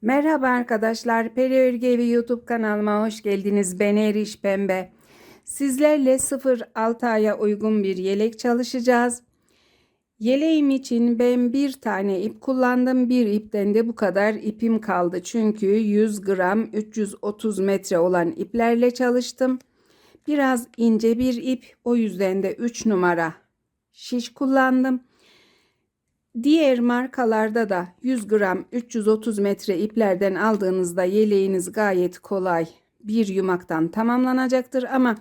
Merhaba arkadaşlar, Peri Örgü Evi YouTube kanalıma hoş geldiniz. Ben Eriş Pembe. Sizlerle 0-6 aya uygun bir yelek çalışacağız. Yeleğim için ben bir tane ip kullandım. Bir ipten de bu kadar ipim kaldı. Çünkü 100 gram 330 metre olan iplerle çalıştım. Biraz ince bir ip, o yüzden de 3 numara şiş kullandım. Diğer markalarda da 100 gram 330 metre iplerden aldığınızda yeleğiniz gayet kolay bir yumaktan tamamlanacaktır. Ama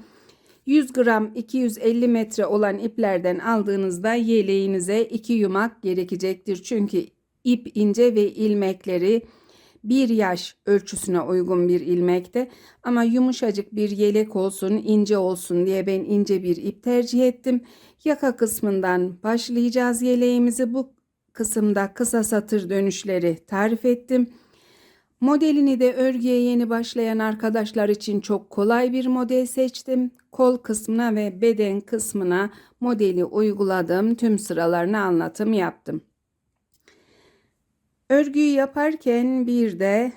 100 gram 250 metre olan iplerden aldığınızda yeleğinize 2 yumak gerekecektir. Çünkü ip ince ve ilmekleri bir yaş ölçüsüne uygun bir ilmekte. Ama yumuşacık bir yelek olsun, ince olsun diye ben ince bir ip tercih ettim. Yaka kısmından başlayacağız yeleğimizi. Bu kısımda kısa satır dönüşleri tarif ettim. Modelini de örgüye yeni başlayan arkadaşlar için çok kolay bir model seçtim. Kol kısmına ve beden kısmına modeli uyguladım. Tüm sıralarını anlatım yaptım. Örgüyü yaparken bir de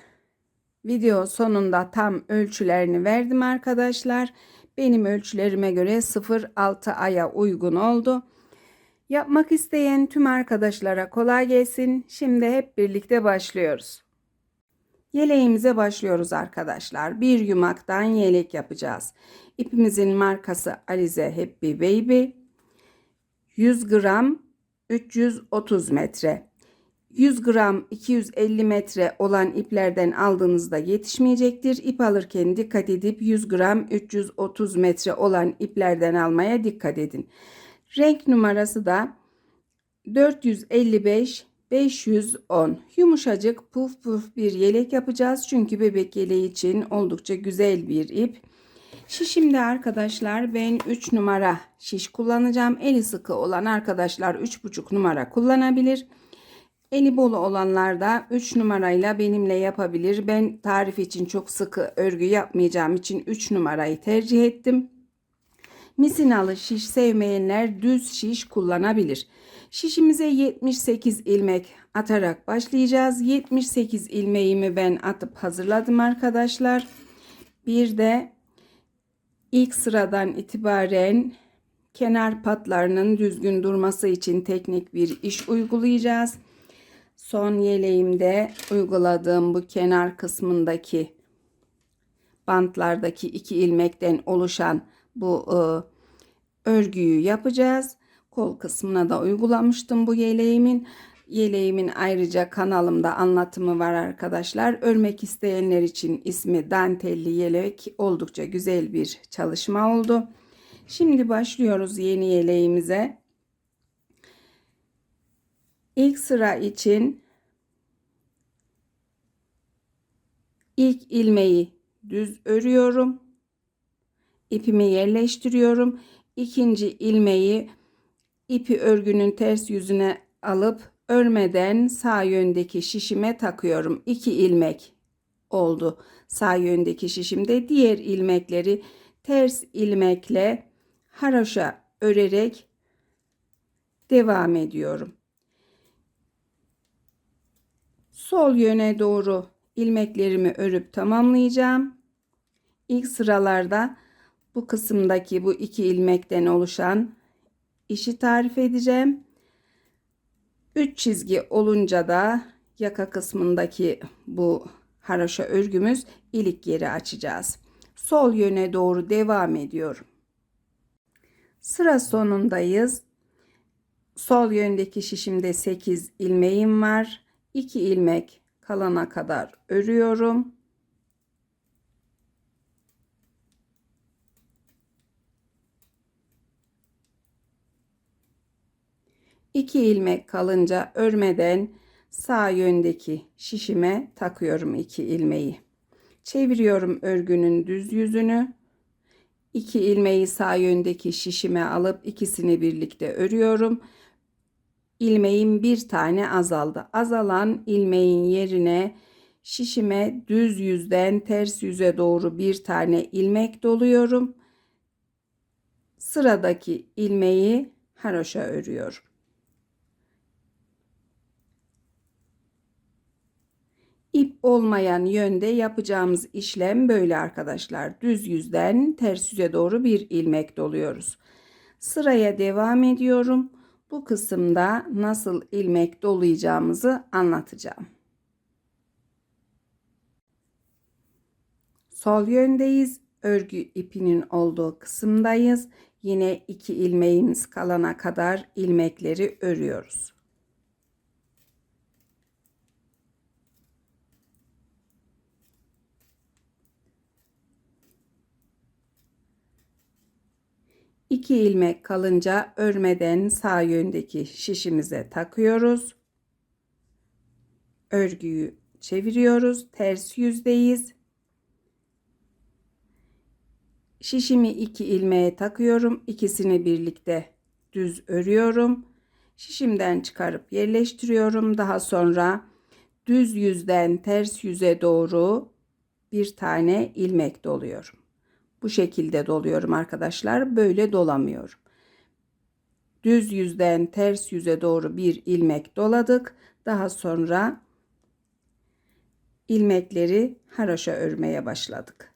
video sonunda tam ölçülerini verdim arkadaşlar. Benim ölçülerime göre 0-6 aya uygun oldu. Yapmak isteyen tüm arkadaşlara kolay gelsin. Şimdi hep birlikte başlıyoruz. Yeleğimize başlıyoruz arkadaşlar. Bir yumaktan yelek yapacağız. İpimizin markası Alize Happy Baby. 100 gram 330 metre. 100 gram 250 metre olan iplerden aldığınızda yetişmeyecektir. İp alırken dikkat edip 100 gram 330 metre olan iplerden almaya dikkat edin. Renk numarası da 455 510. Yumuşacık puf puf bir yelek yapacağız. Çünkü bebek yeleği için oldukça güzel bir ip. Şişimde arkadaşlar ben 3 numara şiş kullanacağım. Eli sıkı olan arkadaşlar 3,5 numara kullanabilir. Eli bolu olanlar da 3 numarayla benimle yapabilir. Ben tarif için çok sıkı örgü yapmayacağım için 3 numarayı tercih ettim. Misinalı şiş sevmeyenler düz şiş kullanabilir. Şişimize 78 ilmek atarak başlayacağız. 78 ilmeğimi ben atıp hazırladım arkadaşlar. Bir de ilk sıradan itibaren kenar patlarının düzgün durması için teknik bir iş uygulayacağız. Son yeleğimde uyguladığım bu kenar kısmındaki bantlardaki 2 ilmekten oluşan bu örgüyü yapacağız. Kol kısmına da uygulamıştım bu yeleğimin. Yeleğimin ayrıca kanalımda anlatımı var arkadaşlar. Örmek isteyenler için ismi dantelli yelek, oldukça güzel bir çalışma oldu. Şimdi başlıyoruz yeni yeleğimize. İlk sıra için ilk ilmeği düz örüyorum. İpimi yerleştiriyorum. İkinci ilmeği ipi örgünün ters yüzüne alıp örmeden sağ yöndeki şişime takıyorum. 2 ilmek oldu sağ yöndeki şişimde. Diğer ilmekleri ters ilmekle haroşa örerek devam ediyorum. Sol yöne doğru ilmeklerimi örüp tamamlayacağım. İlk sıralarda bu kısımdaki bu 2 ilmekten oluşan işi tarif edeceğim. 3 çizgi olunca da yaka kısmındaki bu haroşa örgümüz ilik yeri açacağız. Sol yöne doğru devam ediyorum. Sıra sonundayız. Sol yöndeki şişimde 8 ilmeğim var. 2 ilmek kalana kadar örüyorum. 2 ilmek kalınca örmeden sağ yöndeki şişime takıyorum 2 ilmeği. Çeviriyorum örgünün düz yüzünü. 2 ilmeği sağ yöndeki şişime alıp ikisini birlikte örüyorum. İlmeğim bir tane azaldı. Azalan ilmeğin yerine şişime düz yüzden ters yüze doğru bir tane ilmek doluyorum. Sıradaki ilmeği haroşa örüyorum. İp olmayan yönde yapacağımız işlem böyle arkadaşlar. Düz yüzden ters yüze doğru bir ilmek doluyoruz. Sıraya devam ediyorum. Bu kısımda nasıl ilmek dolayacağımızı anlatacağım. Sol yöndeyiz. Örgü ipinin olduğu kısımdayız. Yine 2 ilmeğimiz kalana kadar ilmekleri örüyoruz. İki ilmek kalınca örmeden sağ yöndeki şişimize takıyoruz. Örgüyü çeviriyoruz. Ters yüzdeyiz. Şişimi 2 ilmeğe takıyorum. İkisini birlikte düz örüyorum. Şişimden çıkarıp yerleştiriyorum. Daha sonra düz yüzden ters yüze doğru bir tane ilmek doluyorum. Bu şekilde doluyorum arkadaşlar. Böyle dolamıyorum. Düz yüzden ters yüze doğru bir ilmek doladık. Daha sonra ilmekleri haroşa örmeye başladık.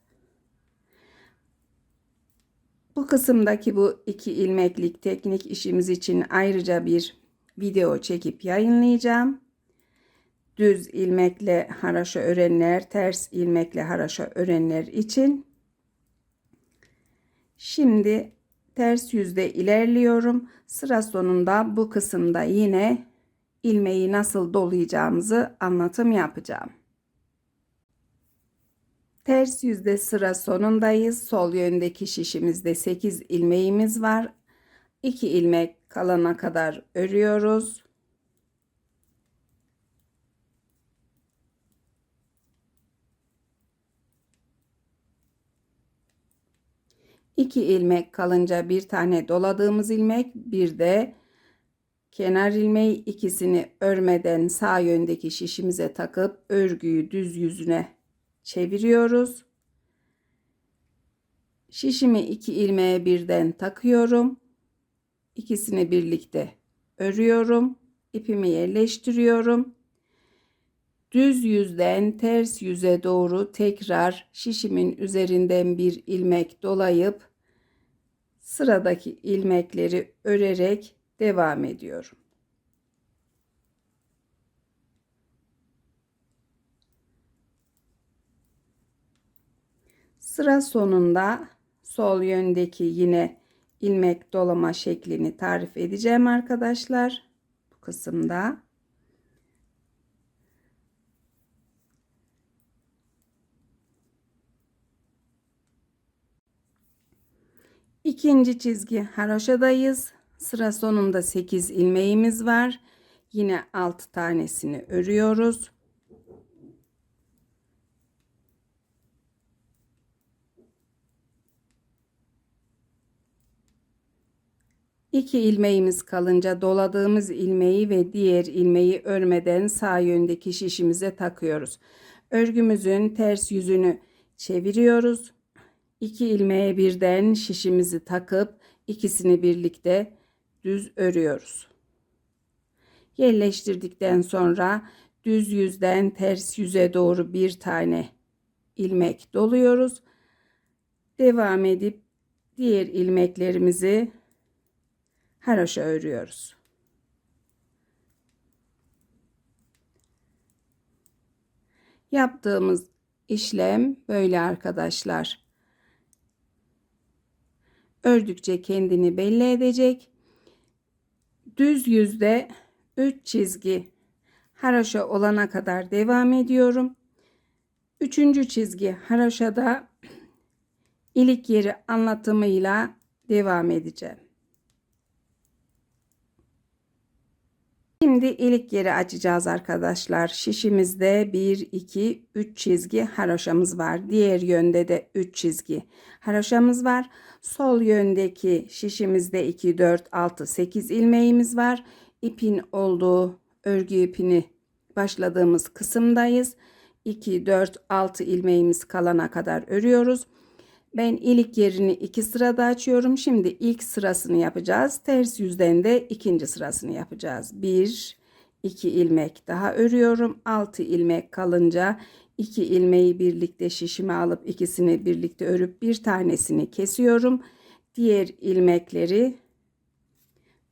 Bu kısımdaki bu 2 ilmeklik teknik işimiz için ayrıca bir video çekip yayınlayacağım. Düz ilmekle haroşa örenler, ters ilmekle haroşa örenler için. Şimdi ters yüzde ilerliyorum. Sıra sonunda bu kısımda yine ilmeği nasıl dolayacağımızı anlatım yapacağım. Ters yüzde sıra sonundayız. Sol yöndeki şişimizde 8 ilmeğimiz var. 2 ilmek kalana kadar örüyoruz. İki ilmek kalınca bir tane doladığımız ilmek, bir de kenar ilmeği, ikisini örmeden sağ yöndeki şişimize takıp örgüyü düz yüzüne çeviriyoruz. Şişimi 2 ilmeğe birden takıyorum. İkisini birlikte örüyorum. İpimi yerleştiriyorum. Düz yüzden ters yüze doğru tekrar şişimin üzerinden bir ilmek dolayıp sıradaki ilmekleri örerek devam ediyorum. Sıra sonunda sol yöndeki yine ilmek dolama şeklini tarif edeceğim arkadaşlar. Bu kısımda. İkinci çizgi haroşadayız. Sıra sonunda 8 ilmeğimiz var. Yine 6 tanesini örüyoruz. İki ilmeğimiz kalınca doladığımız ilmeği ve diğer ilmeği örmeden sağ yöndeki şişimize takıyoruz. Örgümüzün ters yüzünü çeviriyoruz. 2 ilmeğe birden şişimizi takıp ikisini birlikte düz örüyoruz. Yerleştirdikten sonra düz yüzden ters yüze doğru bir tane ilmek doluyoruz. Devam edip diğer ilmeklerimizi haroşa örüyoruz. Yaptığımız işlem böyle arkadaşlar. Ördükçe kendini belli edecek. Düz yüzde 3 çizgi haroşa olana kadar devam ediyorum. 3. çizgi haroşada ilik yeri anlatımıyla devam edeceğim. Şimdi ilik yeri açacağız arkadaşlar. Şişimizde 1, 2, 3 çizgi haroşamız var. Diğer yönde de 3 çizgi haroşamız var. Sol yöndeki şişimizde 2, 4, 6, 8 ilmeğimiz var. İpin olduğu örgü ipini başladığımız kısımdayız. 2, 4, 6 ilmeğimiz kalana kadar örüyoruz. Ben ilik yerini 2 sırada açıyorum. Şimdi ilk sırasını yapacağız. Ters yüzden de ikinci sırasını yapacağız. 1, 2 ilmek daha örüyorum. 6 ilmek kalınca 2 ilmeği birlikte şişime alıp ikisini birlikte örüp bir tanesini kesiyorum. Diğer ilmekleri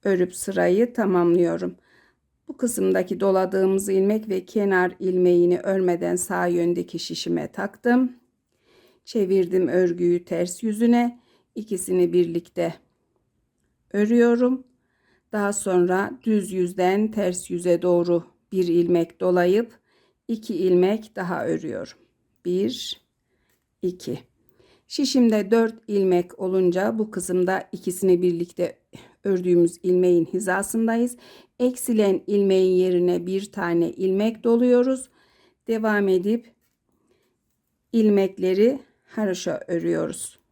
örüp sırayı tamamlıyorum. Bu kısımdaki doladığımız ilmek ve kenar ilmeğini örmeden sağ yöndeki şişime taktım. Çevirdim örgüyü ters yüzüne. İkisini birlikte örüyorum. Daha sonra düz yüzden ters yüze doğru bir ilmek dolayıp 2 ilmek daha örüyorum. 1 2. Şişimde 4 ilmek olunca bu kısımda ikisini birlikte ördüğümüz ilmeğin hizasındayız. Eksilen ilmeğin yerine bir tane ilmek doluyoruz. Devam edip ilmekleri haroşa örüyoruz.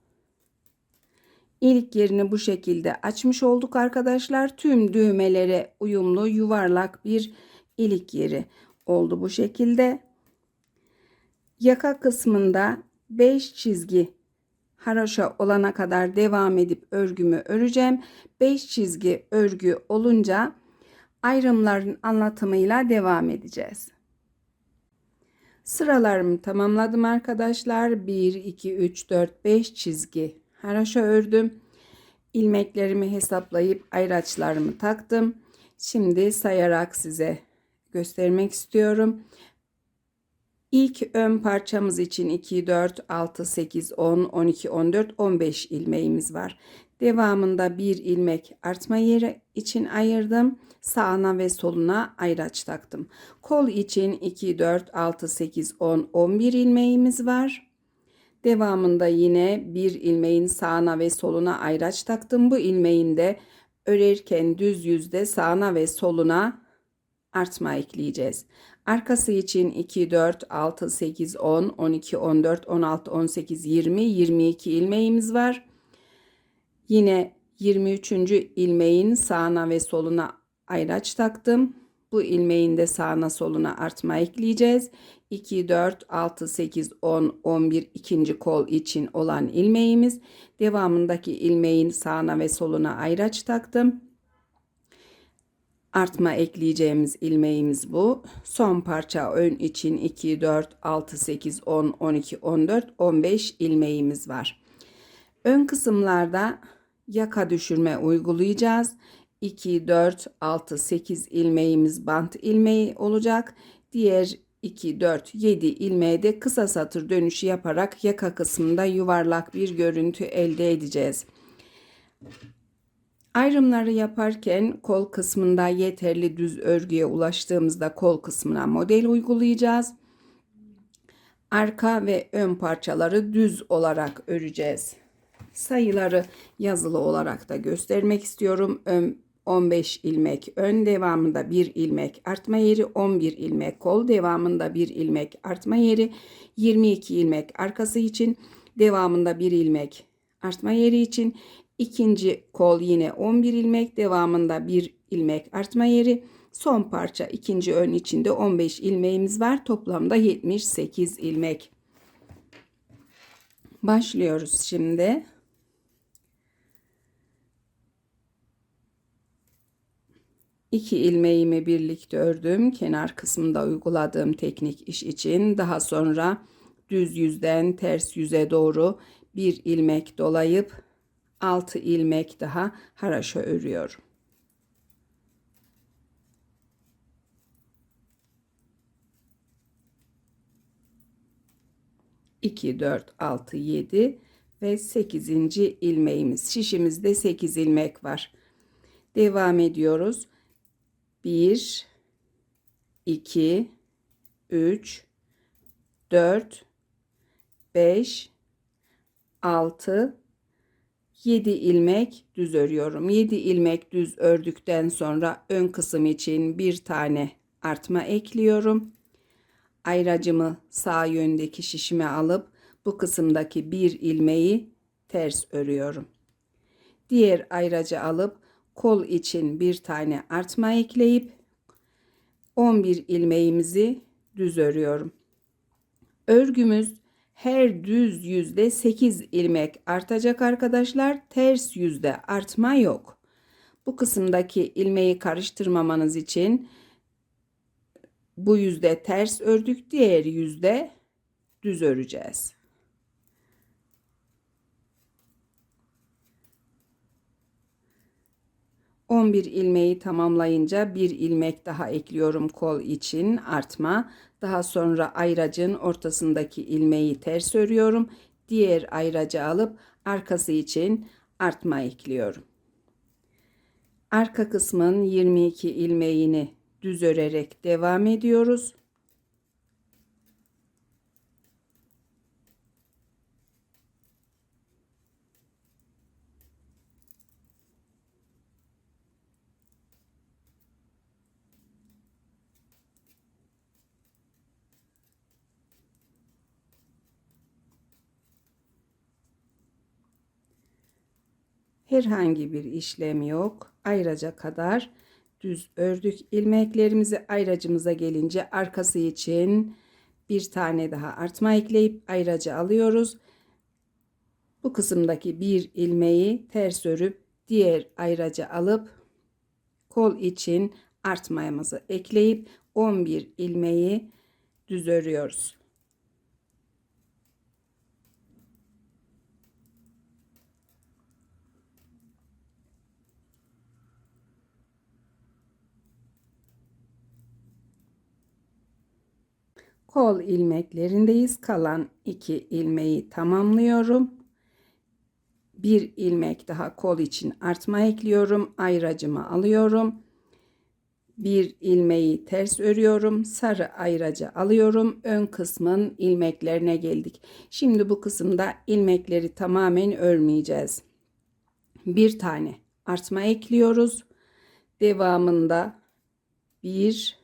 İlk yerini bu şekilde açmış olduk arkadaşlar. Tüm düğmelere uyumlu yuvarlak bir ilik yeri oldu bu şekilde. Yaka kısmında 5 çizgi haroşa olana kadar devam edip örgümü öreceğim. 5 çizgi örgü olunca ayrımların anlatımıyla devam edeceğiz. Sıralarımı tamamladım arkadaşlar. 1 2 3 4 5 çizgi haroşa ördüm. İlmeklerimi hesaplayıp ayraçlarımı taktım. Şimdi sayarak size göstermek istiyorum. İlk ön parçamız için 2, 4, 6, 8, 10, 12, 14, 15 ilmeğimiz var. Devamında bir ilmek artma yeri için ayırdım. Sağına ve soluna ayraç taktım. Kol için 2, 4, 6, 8, 10, 11 ilmeğimiz var. Devamında yine bir ilmeğin sağına ve soluna ayraç taktım. Bu ilmeğin de örerken düz yüzde sağına ve soluna artma ekleyeceğiz. Arkası için 2, 4, 6, 8, 10, 12, 14, 16, 18, 20, 22 ilmeğimiz var. Yine 23. ilmeğin sağına ve soluna ayraç taktım. Bu ilmeğin de sağına soluna artma ekleyeceğiz. 2, 4, 6, 8, 10, 11 ikinci kol için olan ilmeğimiz. Devamındaki ilmeğin sağına ve soluna ayraç taktım. Artma ekleyeceğimiz ilmeğimiz bu. Son parça ön için 2, 4, 6, 8, 10, 12, 14, 15 ilmeğimiz var. Ön kısımlarda yaka düşürme uygulayacağız. 2, 4, 6, 8 ilmeğimiz bant ilmeği olacak. Diğer 2, 4, 7 ilmeğe de kısa satır dönüşü yaparak yaka kısmında yuvarlak bir görüntü elde edeceğiz. Ayrımları yaparken kol kısmında yeterli düz örgüye ulaştığımızda kol kısmına model uygulayacağız. Arka ve ön parçaları düz olarak öreceğiz. Sayıları yazılı olarak da göstermek istiyorum. 15 ilmek ön, devamında 1 ilmek artma yeri, 11 ilmek kol, devamında 1 ilmek artma yeri, 22 ilmek arkası için, devamında 1 ilmek artma yeri için, ikinci kol yine 11 ilmek, devamında 1 ilmek artma yeri, son parça ikinci ön içinde 15 ilmeğimiz var. Toplamda 78 ilmek. Başlıyoruz şimdi. İki ilmeğimi birlikte ördüm. Kenar kısmında uyguladığım teknik iş için. Daha sonra düz yüzden ters yüze doğru bir ilmek dolayıp 6 ilmek daha haroşa örüyorum. İki, 4, 6, 7 ve 8. ilmeğimiz. Şişimizde 8 ilmek var. Devam ediyoruz. 1, 2, 3, 4, 5, 6, 7 ilmek düz örüyorum. 7 ilmek düz ördükten sonra ön kısım için bir tane artma ekliyorum. Ayracımı sağ yöndeki şişime alıp bu kısımdaki bir ilmeği ters örüyorum. Diğer ayracı alıp kol için bir tane artma ekleyip 11 ilmeğimizi düz örüyorum. Örgümüz her düz yüzde 8 ilmek artacak arkadaşlar. Ters yüzde artma yok. Bu kısımdaki ilmeği karıştırmamanız için Bu yüzde ters ördük, diğer yüzde düz öreceğiz. On bir ilmeği tamamlayınca bir ilmek daha ekliyorum kol için artma. Daha sonra ayracın ortasındaki ilmeği ters örüyorum. Diğer ayracı alıp arkası için artma ekliyorum. Arka kısmın 22 ilmeğini düz örerek devam ediyoruz. Herhangi bir işlem yok. Ayraca kadar düz ördük. İlmeklerimizi ayracımıza gelince arkası için bir tane daha artma ekleyip ayracı alıyoruz. Bu kısımdaki bir ilmeği ters örüp diğer ayracı alıp kol için artmamızı ekleyip 11 ilmeği düz örüyoruz. Kol ilmeklerindeyiz. Kalan 2 ilmeği tamamlıyorum. Bir ilmek daha kol için artma ekliyorum. Ayracımı alıyorum. Bir ilmeği ters örüyorum. Sarı ayracı alıyorum. Ön kısmın ilmeklerine geldik. Şimdi bu kısımda ilmekleri tamamen örmeyeceğiz. Bir tane artma ekliyoruz. Devamında 1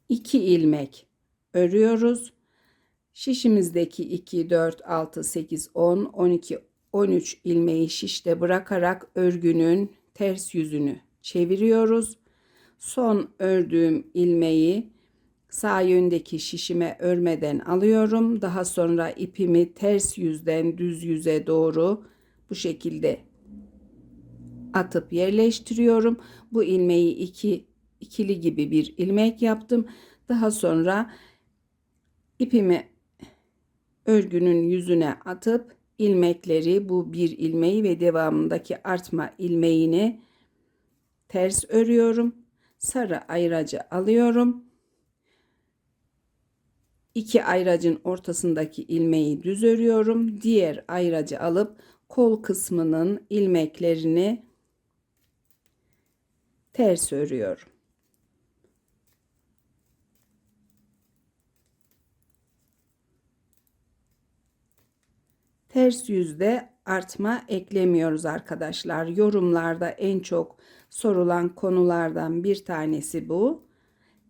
2 ilmek örüyoruz. Şişimizdeki 2 4 6 8 10 12 13 ilmeği şişte bırakarak örgünün ters yüzünü çeviriyoruz. Son ördüğüm ilmeği sağ yöndeki şişime örmeden alıyorum. Daha sonra ipimi ters yüzden düz yüze doğru bu şekilde atıp yerleştiriyorum. Bu ilmeği ikili gibi bir ilmek yaptım. Daha sonra ipimi örgünün yüzüne atıp ilmekleri, bu bir ilmeği ve devamındaki artma ilmeğini ters örüyorum. Sarı ayracı alıyorum. İki ayracın ortasındaki ilmeği düz örüyorum. Diğer ayracı alıp kol kısmının ilmeklerini ters örüyorum. Ters yüzde artma eklemiyoruz arkadaşlar. Yorumlarda en çok sorulan konulardan bir tanesi bu.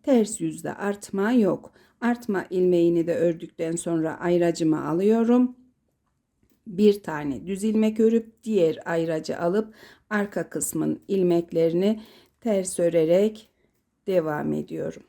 Ters yüzde artma yok. Artma ilmeğini de ördükten sonra ayracımı alıyorum. Bir tane düz ilmek örüp diğer ayracı alıp arka kısmın ilmeklerini ters örerek devam ediyorum.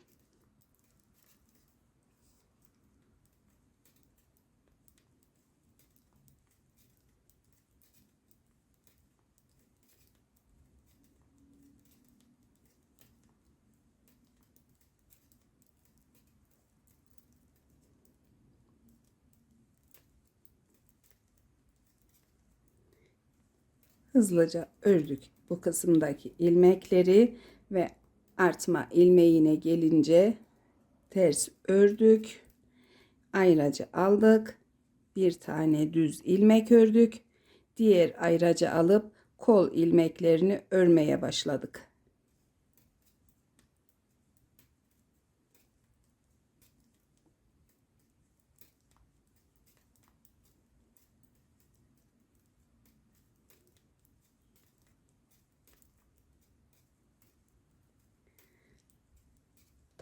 Hızlıca ördük bu kısımdaki ilmekleri ve artma ilmeğine gelince ters ördük. Ayracı aldık. Bir tane düz ilmek ördük. Diğer ayracı alıp kol ilmeklerini örmeye başladık.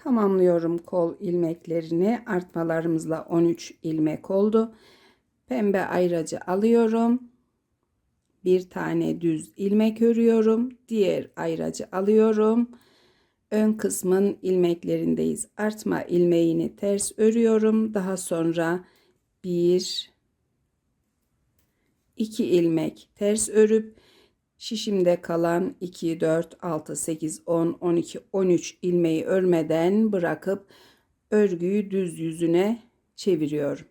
Tamamlıyorum kol ilmeklerini. Artmalarımızla 13 ilmek oldu. Pembe ayracı alıyorum. Bir tane düz ilmek örüyorum. Diğer ayracı alıyorum. Ön kısmın ilmeklerindeyiz. Artma ilmeğini ters örüyorum. Daha sonra 1 2 ilmek ters örüp Şişimde kalan 2, 4, 6, 8, 10, 12, 13 ilmeği örmeden bırakıp örgüyü düz yüzüne çeviriyorum.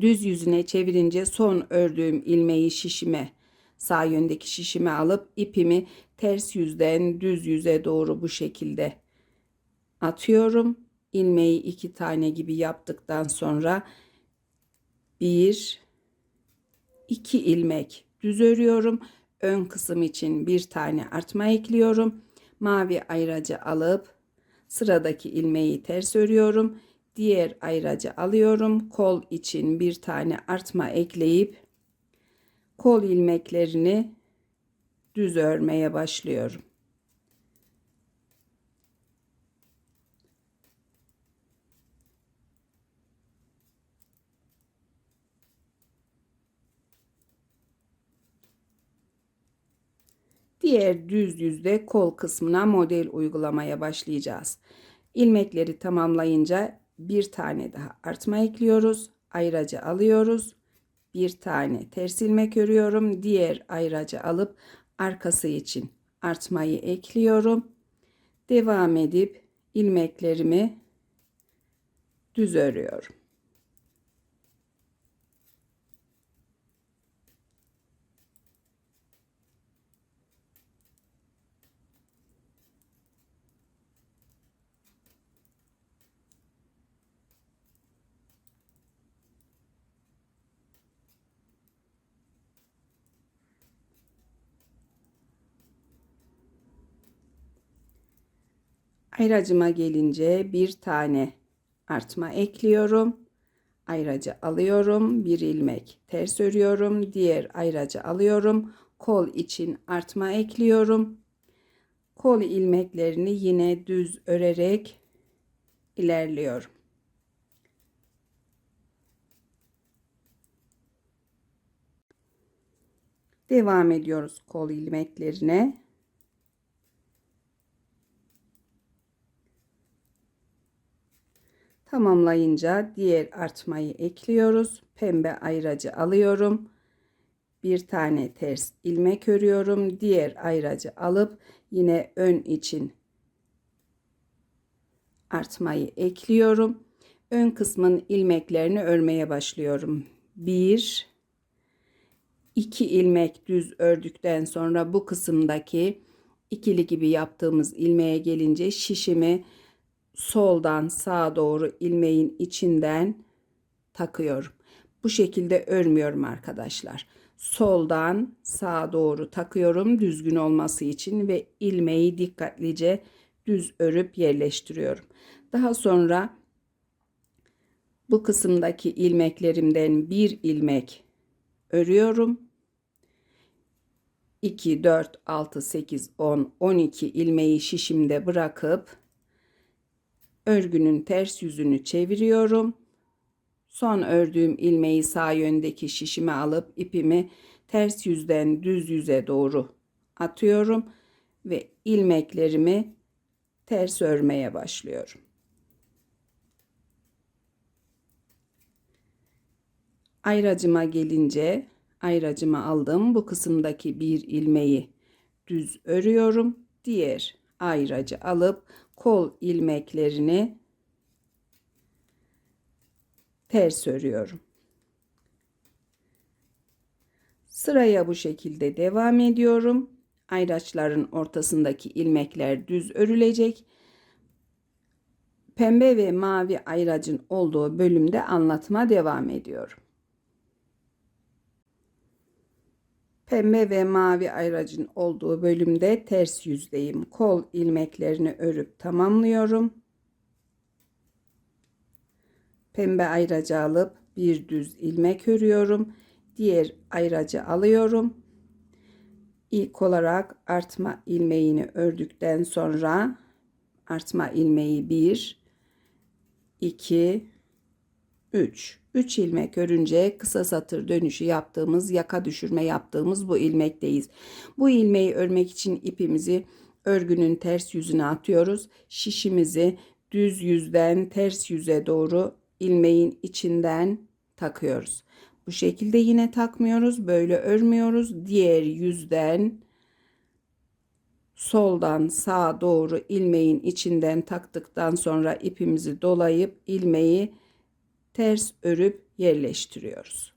Düz yüzüne çevirince son ördüğüm ilmeği şişime, sağ yöndeki şişime alıp ipimi ters yüzden düz yüze doğru bu şekilde atıyorum. İlmeği 2 tane gibi yaptıktan sonra 1, 2 ilmek düz örüyorum. Ön kısım için bir tane artma ekliyorum. Mavi ayracı alıp sıradaki ilmeği ters örüyorum. Diğer ayracı alıyorum. Kol için bir tane artma ekleyip kol ilmeklerini düz örmeye başlıyorum. Diğer düz yüzde kol kısmına model uygulamaya başlayacağız. İlmekleri tamamlayınca bir tane daha artma ekliyoruz. Ayracı alıyoruz. Bir tane ters ilmek örüyorum. Diğer ayracı alıp arkası için artmayı ekliyorum. Devam edip ilmeklerimi düz örüyorum. Ayracıma gelince bir tane artma ekliyorum. Ayracı alıyorum. Bir ilmek ters örüyorum. Diğer ayracı alıyorum. Kol için artma ekliyorum. Kol ilmeklerini yine düz örerek ilerliyorum. Devam ediyoruz kol ilmeklerine. Tamamlayınca diğer artmayı ekliyoruz. Pembe ayracı alıyorum. Bir tane ters ilmek örüyorum. Diğer ayracı alıp yine ön için artmayı ekliyorum. Ön kısmın ilmeklerini örmeye başlıyorum. 1, 2 ilmek düz ördükten sonra bu kısımdaki ikili gibi yaptığımız ilmeğe gelince şişimi soldan sağa doğru ilmeğin içinden takıyorum. Bu şekilde örmüyorum arkadaşlar. Soldan sağa doğru takıyorum düzgün olması için ve ilmeği dikkatlice düz örüp yerleştiriyorum. Daha sonra bu kısımdaki ilmeklerimden bir ilmek örüyorum. 2, 4, 6, 8, 10, 12 ilmeği şişimde bırakıp örgünün ters yüzünü çeviriyorum. Son ördüğüm ilmeği sağ yöndeki şişime alıp ipimi ters yüzden düz yüze doğru atıyorum ve ilmeklerimi ters örmeye başlıyorum. Ayracıma gelince ayracımı aldım. Bu kısımdaki bir ilmeği düz örüyorum. Diğer ayracı alıp kol ilmeklerini ters örüyorum. Sıraya bu şekilde devam ediyorum. Ayraçların ortasındaki ilmekler düz örülecek. Pembe ve mavi ayracın olduğu bölümde anlatıma devam ediyorum. Pembe ve mavi ayracın olduğu bölümde ters yüzdeyim. Kol ilmeklerini örüp tamamlıyorum. Pembe ayracı alıp bir düz ilmek örüyorum. Diğer ayracı alıyorum. İlk olarak artma ilmeğini ördükten sonra artma ilmeği 1, 2, 3. 3 ilmek örünce kısa satır dönüşü yaptığımız, yaka düşürme yaptığımız bu ilmekteyiz. Bu ilmeği örmek için ipimizi örgünün ters yüzüne atıyoruz. Şişimizi düz yüzden ters yüze doğru ilmeğin içinden takıyoruz. Bu şekilde yine takmıyoruz. Böyle örmüyoruz. Diğer yüzden soldan sağa doğru ilmeğin içinden taktıktan sonra ipimizi dolayıp ilmeği ters örüp yerleştiriyoruz.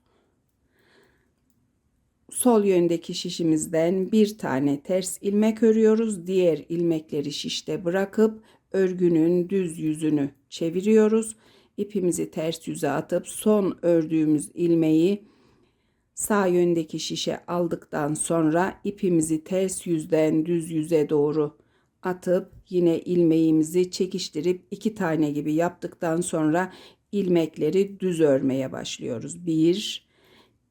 Sol yöndeki şişimizden bir tane ters ilmek örüyoruz. Diğer ilmekleri şişte bırakıp örgünün düz yüzünü çeviriyoruz. İpimizi ters yüze atıp son ördüğümüz ilmeği sağ yöndeki şişe aldıktan sonra ipimizi ters yüzden düz yüze doğru atıp yine ilmeğimizi çekiştirip 2 tane gibi yaptıktan sonra ilmekleri düz örmeye başlıyoruz. 1,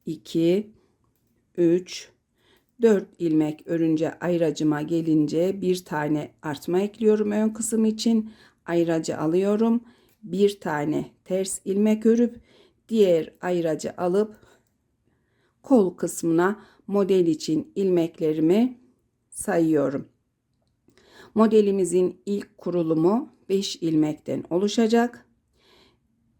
2, 3, 4 ilmek örünce ayracıma gelince bir tane artma ekliyorum ön kısım için. Ayracı alıyorum. Bir tane ters ilmek örüp diğer ayracı alıp kol kısmına model için ilmeklerimi sayıyorum. Modelimizin ilk kurulumu 5 ilmekten oluşacak.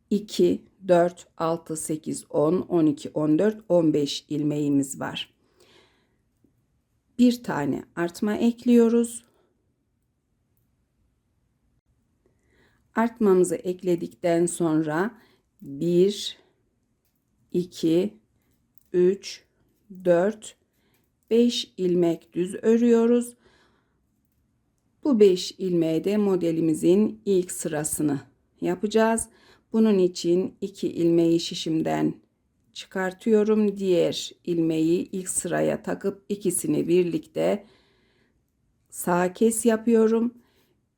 2, 4, 6, 8, 10, 12, 14, 15 ilmeğimiz var. Bir tane artma ekliyoruz. Artmamızı ekledikten sonra 1, 2, 3, 4, 5 ilmek düz örüyoruz. Bu 5 ilmeğe de modelimizin ilk sırasını yapacağız. Bunun için 2 ilmeği şişimden çıkartıyorum. Diğer ilmeği ilk sıraya takıp ikisini birlikte sağ kes yapıyorum.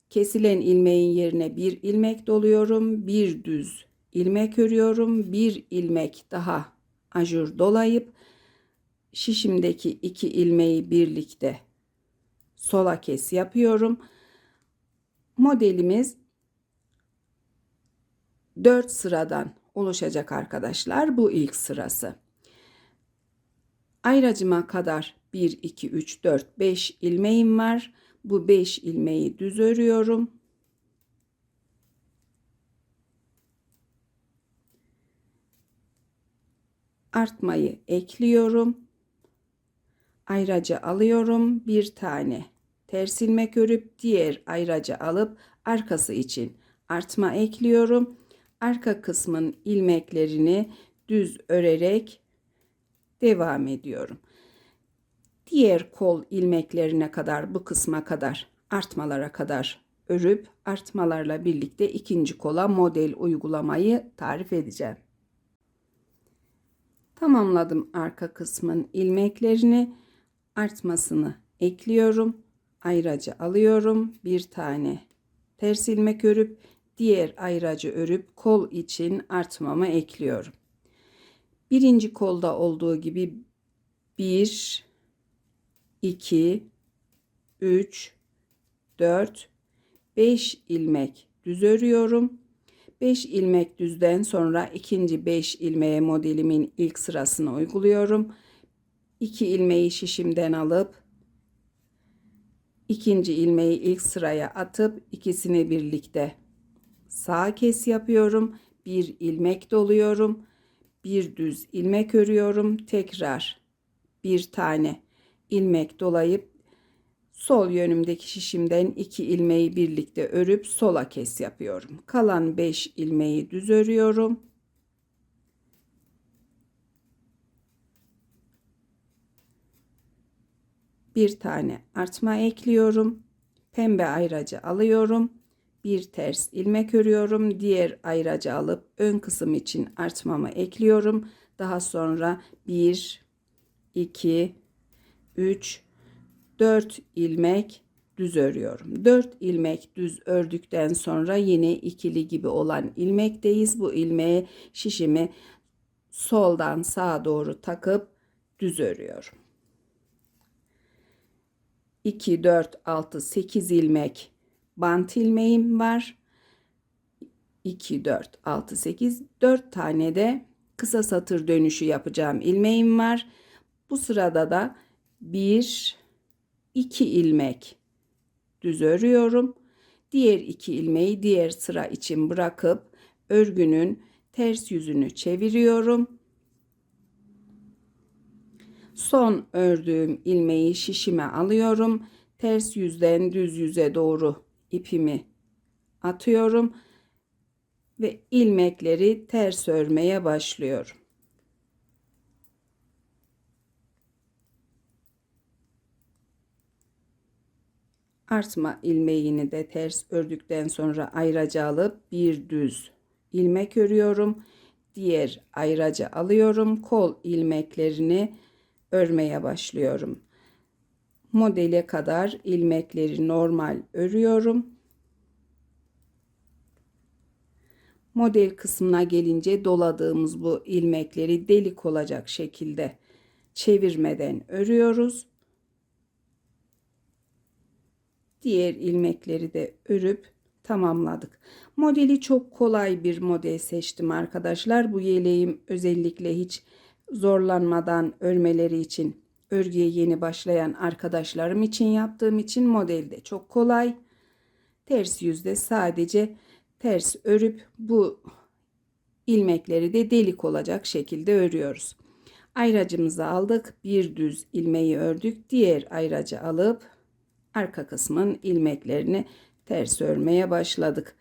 Kesilen ilmeğin yerine bir ilmek doluyorum. Bir düz ilmek örüyorum. Bir ilmek daha ajur dolayıp şişimdeki 2 ilmeği birlikte sola kes yapıyorum. Modelimiz 4 sıradan oluşacak arkadaşlar. Bu ilk sırası. Ayracıma kadar 1, 2, 3, 4, 5 ilmeğim var. Bu 5 ilmeği düz örüyorum. Artmayı ekliyorum. Ayracı alıyorum. Bir tane ters ilmek örüp diğer ayracı alıp arkası için artma ekliyorum. Arka kısmın ilmeklerini düz örerek devam ediyorum. Diğer kol ilmeklerine kadar bu kısma kadar artmalara kadar örüp artmalarla birlikte ikinci kola model uygulamayı tarif edeceğim. Tamamladım arka kısmın ilmeklerini, artmasını ekliyorum. Ayracı alıyorum. Bir tane ters ilmek örüp diğer ayracı örüp kol için artmamı ekliyorum. Birinci kolda olduğu gibi 1, 2, 3, 4, 5 ilmek düz örüyorum. 5 ilmek düzden sonra ikinci 5 ilmeğe modelimin ilk sırasını uyguluyorum. 2 ilmeği şişimden alıp ikinci ilmeği ilk sıraya atıp ikisini birlikte sağ kes yapıyorum. Bir ilmek doluyorum. Bir düz ilmek örüyorum. Tekrar bir tane ilmek dolayıp sol yönümdeki şişimden 2 ilmeği birlikte örüp sola kes yapıyorum. Kalan 5 ilmeği düz örüyorum. Bir tane artma ekliyorum. Pembe ayracı alıyorum. Bir ters ilmek örüyorum. Diğer ayracı alıp ön kısım için artmamı ekliyorum. Daha sonra 1, 2, 3, 4 ilmek düz örüyorum. 4 ilmek düz ördükten sonra yine ikili gibi olan ilmekteyiz. Bu ilmeğe şişimi soldan sağa doğru takıp düz örüyorum. 2, 4, 6, 8 ilmek bant ilmeğim var. 2, 4, 6, 8, 4 tane de kısa satır dönüşü yapacağım ilmeğim var. Bu sırada da 1, 2 ilmek düz örüyorum. Diğer 2 ilmeği diğer sıra için bırakıp örgünün ters yüzünü çeviriyorum. Son ördüğüm ilmeği şişime alıyorum. Ters yüzden düz yüze doğru ipimi atıyorum ve ilmekleri ters örmeye başlıyorum. Artma ilmeğini de ters ördükten sonra ayracı alıp bir düz ilmek örüyorum. Diğer ayracı alıyorum. Kol ilmeklerini örmeye başlıyorum. Modele kadar ilmekleri normal örüyorum. Model kısmına gelince doladığımız bu ilmekleri delik olacak şekilde çevirmeden örüyoruz. Diğer ilmekleri de örüp tamamladık. Modeli çok kolay bir model seçtim arkadaşlar. Bu yeleğim özellikle hiç zorlanmadan örmeleri için, örgüye yeni başlayan arkadaşlarım için yaptığım için model de çok kolay. Ters yüzde sadece ters örüp bu ilmekleri de delik olacak şekilde örüyoruz. Ayracımızı aldık. Bir düz ilmeği ördük. Diğer ayracı alıp arka kısmın ilmeklerini ters örmeye başladık.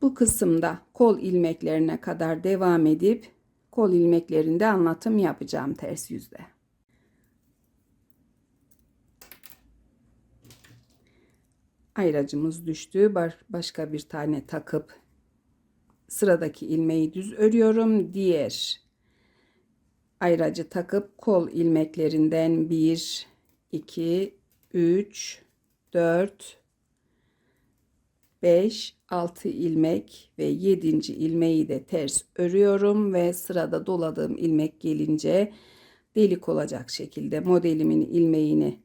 Bu kısımda kol ilmeklerine kadar devam edip kol ilmeklerinde anlatım yapacağım ters yüzde. Ayracımız düştü. Başka bir tane takıp sıradaki ilmeği düz örüyorum. Diğer ayracı takıp kol ilmeklerinden 1, 2, 3, 4, 5, 6 ilmek ve 7. ilmeği de ters örüyorum ve sırada doladığım ilmek gelince delik olacak şekilde modelimin ilmeğini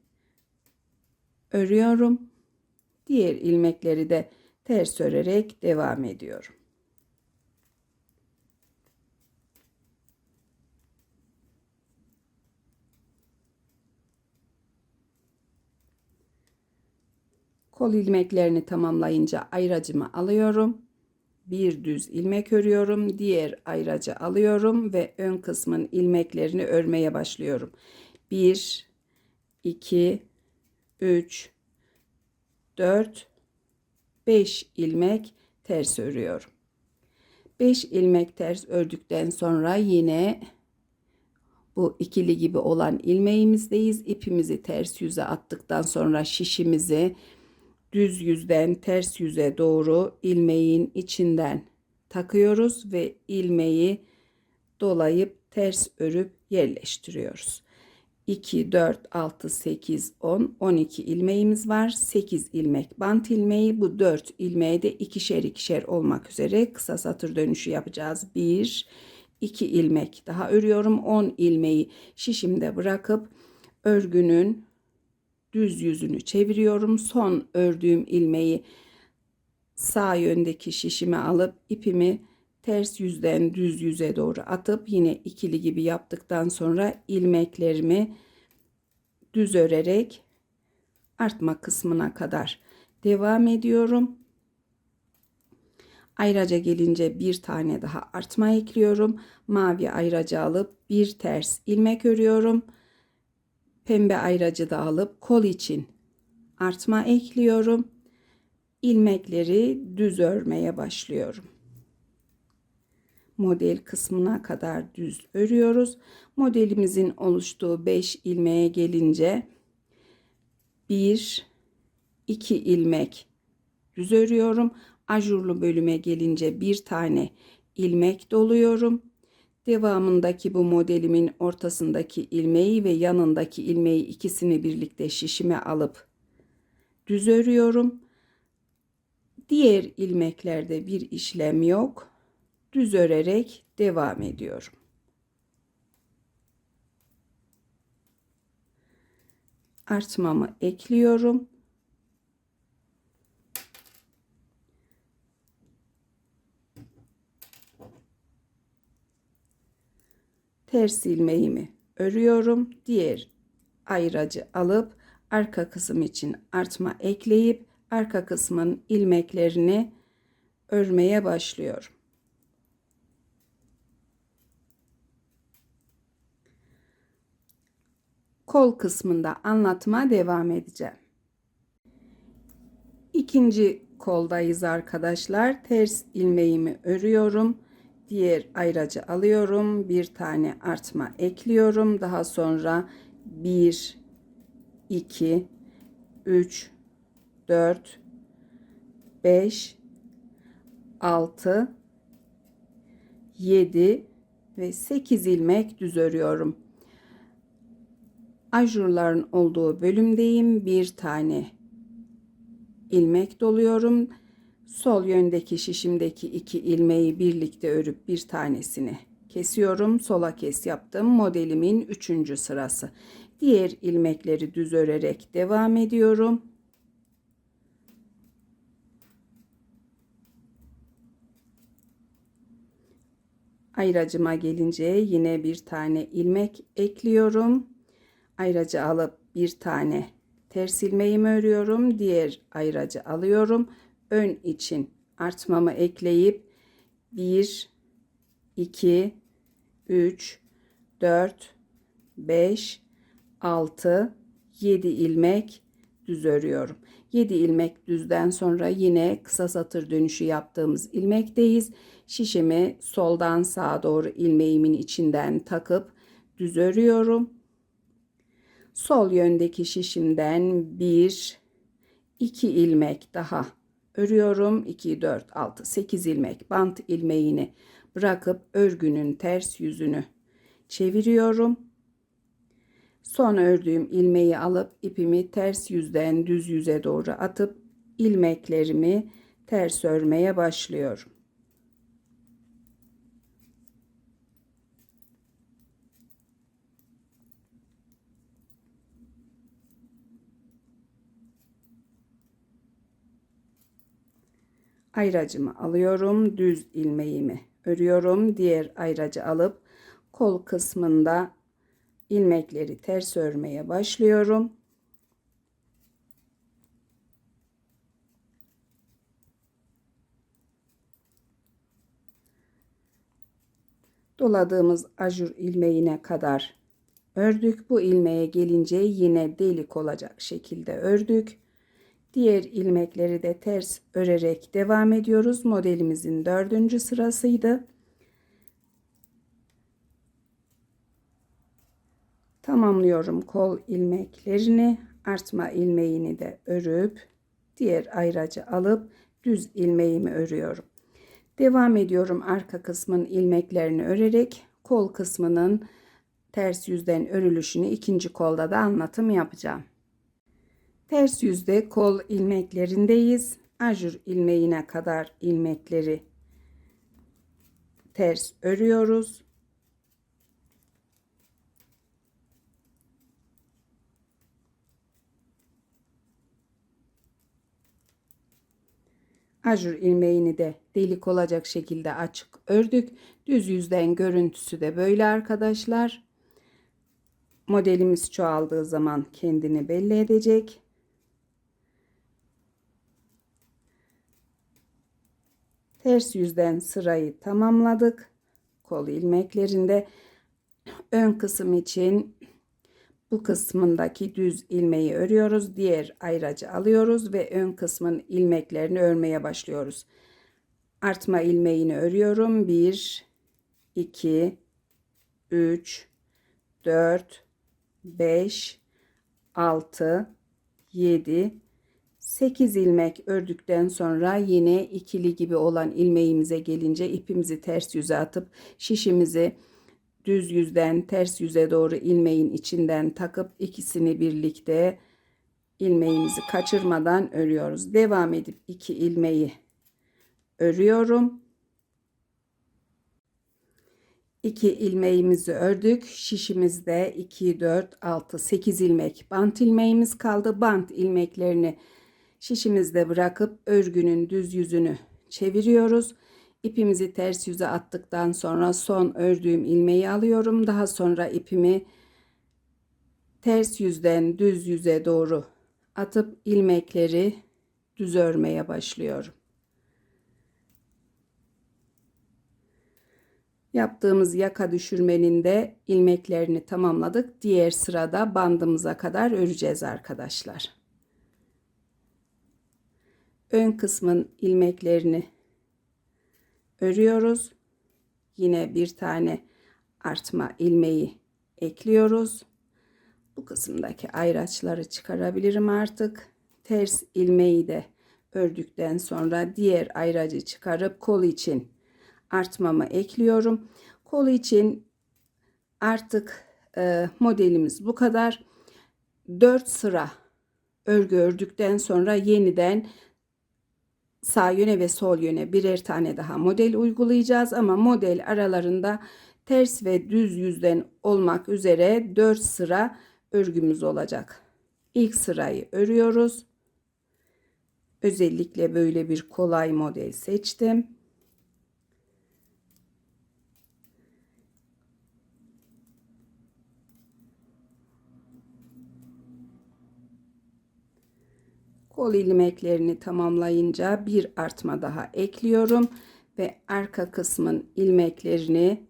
örüyorum. Diğer ilmekleri de ters örerek devam ediyorum. Kol ilmeklerini tamamlayınca ayracımı alıyorum. Bir düz ilmek örüyorum. Diğer ayracı alıyorum ve ön kısmın ilmeklerini örmeye başlıyorum. 1, 2, 3, 4, 5 ilmek ters örüyorum. 5 ilmek ters ördükten sonra yine bu ikili gibi olan ilmeğimizdeyiz. İpimizi ters yüze attıktan sonra şişimizi düz yüzden ters yüze doğru ilmeğin içinden takıyoruz ve ilmeği dolayıp ters örüp yerleştiriyoruz. 2, 4, 6, 8, 10, 12 ilmeğimiz var. 8 ilmek bant ilmeği. Bu 4 ilmeği de ikişer ikişer olmak üzere kısa satır dönüşü yapacağız. 1, 2 ilmek daha örüyorum. 10 ilmeği şişimde bırakıp örgünün düz yüzünü çeviriyorum. Son ördüğüm ilmeği sağ yöndeki şişime alıp ipimi ters yüzden düz yüze doğru atıp yine ikili gibi yaptıktan sonra ilmeklerimi düz örerek artma kısmına kadar devam ediyorum. Ayraca gelince bir tane daha artma ekliyorum. Mavi ayracı alıp bir ters ilmek örüyorum. Pembe ayracı da alıp kol için artma ekliyorum. İlmekleri düz örmeye başlıyorum. Model kısmına kadar düz örüyoruz. Modelimizin oluştuğu 5 ilmeğe gelince 1, 2 ilmek düz örüyorum. Ajurlu bölüme gelince bir tane ilmek doluyorum. Devamındaki bu modelimin ortasındaki ilmeği ve yanındaki ilmeği ikisini birlikte şişime alıp düz örüyorum. Diğer ilmeklerde bir işlem yok. Düz örerek devam ediyorum. Artmamı ekliyorum. Ters ilmeğimi örüyorum. Diğer ayracı alıp arka kısım için artma ekleyip arka kısmın ilmeklerini örmeye başlıyorum. Kol kısmında anlatıma devam edeceğim. İkinci koldayız arkadaşlar. Ters ilmeğimi örüyorum. Diğer ayracı alıyorum. Bir tane artma ekliyorum. Daha sonra 1, 2, 3, 4, 5, 6, 7 ve 8 ilmek düz örüyorum. Ajurların olduğu bölümdeyim. Bir tane ilmek doluyorum. Sol yöndeki şişimdeki 2 ilmeği birlikte örüp bir tanesini kesiyorum. Sola kes yaptım. Modelimin 3. sırası. Diğer ilmekleri düz örerek devam ediyorum. Ayracıma gelince yine bir tane ilmek ekliyorum. Ayracı alıp bir tane ters ilmeğimi örüyorum. Diğer ayracı alıyorum. Ön için artmamı ekleyip 1, 2, 3, 4, 5, 6, 7 ilmek düz örüyorum. 7 ilmek düzden sonra yine kısa satır dönüşü yaptığımız ilmekteyiz. Şişimi soldan sağa doğru ilmeğimin içinden takıp düz örüyorum. Sol yöndeki şişimden 1, 2 ilmek daha örüyorum. 2, 4, 6, 8 ilmek bant ilmeğini bırakıp örgünün ters yüzünü çeviriyorum. Son ördüğüm ilmeği alıp ipimi ters yüzden düz yüze doğru atıp ilmeklerimi ters örmeye başlıyorum. Ayracımı alıyorum, düz ilmeğimi örüyorum. Diğer ayracı alıp kol kısmında ilmekleri ters örmeye başlıyorum. Doladığımız ajur ilmeğine kadar ördük. Bu ilmeğe gelince yine delik olacak şekilde ördük. Diğer ilmekleri de ters örerek devam ediyoruz. Modelimizin 4. sırasıydı. Tamamlıyorum kol ilmeklerini. Artma ilmeğini de örüp diğer ayracı alıp düz ilmeğimi örüyorum. Devam ediyorum arka kısmın ilmeklerini örerek kol kısmının ters yüzden örülüşünü ikinci kolda da anlatım yapacağım. Ters yüzde kol ilmeklerindeyiz. Ajur ilmeğine kadar ilmekleri ters örüyoruz. Ajur ilmeğini de delik olacak şekilde açık ördük. Düz yüzden görüntüsü de böyle arkadaşlar. Modelimiz çoğaldığı zaman kendini belli edecek. Ters yüzden sırayı tamamladık. Kol ilmeklerinde ön kısım için bu kısmındaki düz ilmeği örüyoruz. Diğer ayracı alıyoruz ve ön kısmın ilmeklerini örmeye başlıyoruz. Artma ilmeğini örüyorum. 1, 2, 3, 4, 5, 6, 7, 8 ilmek ördükten sonra yine ikili gibi olan ilmeğimize gelince ipimizi ters yüze atıp şişimizi düz yüzden ters yüze doğru ilmeğin içinden takıp ikisini birlikte ilmeğimizi kaçırmadan örüyoruz. Devam edip 2 ilmeği örüyorum. 2 ilmeğimizi ördük. Şişimizde 2, 4, 6, 8 ilmek bant ilmeğimiz kaldı. Bant ilmeklerini şişimizde bırakıp örgünün düz yüzünü çeviriyoruz. İpimizi ters yüze attıktan sonra son ördüğüm ilmeği alıyorum. Daha sonra ipimi ters yüzden düz yüze doğru atıp ilmekleri düz örmeye başlıyorum. Yaptığımız yaka düşürmenin de ilmeklerini tamamladık. Diğer sırada bandımıza kadar öreceğiz arkadaşlar. Ön kısmın ilmeklerini örüyoruz. Yine bir tane artma ilmeği ekliyoruz. Bu kısımdaki ayraçları çıkarabilirim artık. Ters ilmeği de ördükten sonra diğer ayracı çıkarıp kol için artmamı ekliyorum. Kol için artık modelimiz bu kadar. 4 sıra örgü ördükten sonra yeniden sağ yöne ve sol yöne birer tane daha model uygulayacağız ama model aralarında ters ve düz yüzden olmak üzere 4 sıra örgümüz olacak. İlk sırayı örüyoruz. Özellikle böyle bir kolay model seçtim. Kol ilmeklerini tamamlayınca bir artma daha ekliyorum ve arka kısmın ilmeklerini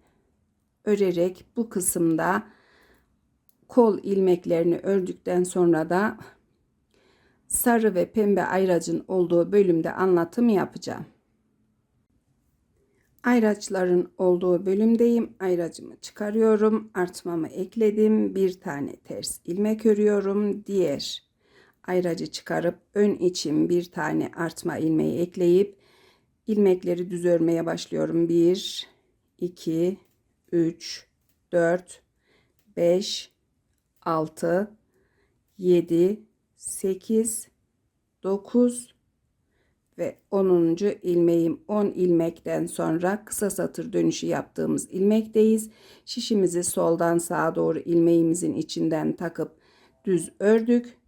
örerek bu kısımda kol ilmeklerini ördükten sonra da sarı ve pembe ayracın olduğu bölümde anlatım yapacağım. Ayraçların olduğu bölümdeyim. Ayracımı çıkarıyorum. Artmamı ekledim. Bir tane ters ilmek örüyorum. Diğer ayracı çıkarıp ön için bir tane artma ilmeği ekleyip ilmekleri düz örmeye başlıyorum. 1, 2, 3, 4, 5, 6, 7, 8, 9 ve 10. ilmeğim. 10 ilmekten sonra kısa satır dönüşü yaptığımız ilmekteyiz. Şişimizi soldan sağa doğru ilmeğimizin içinden takıp düz ördük.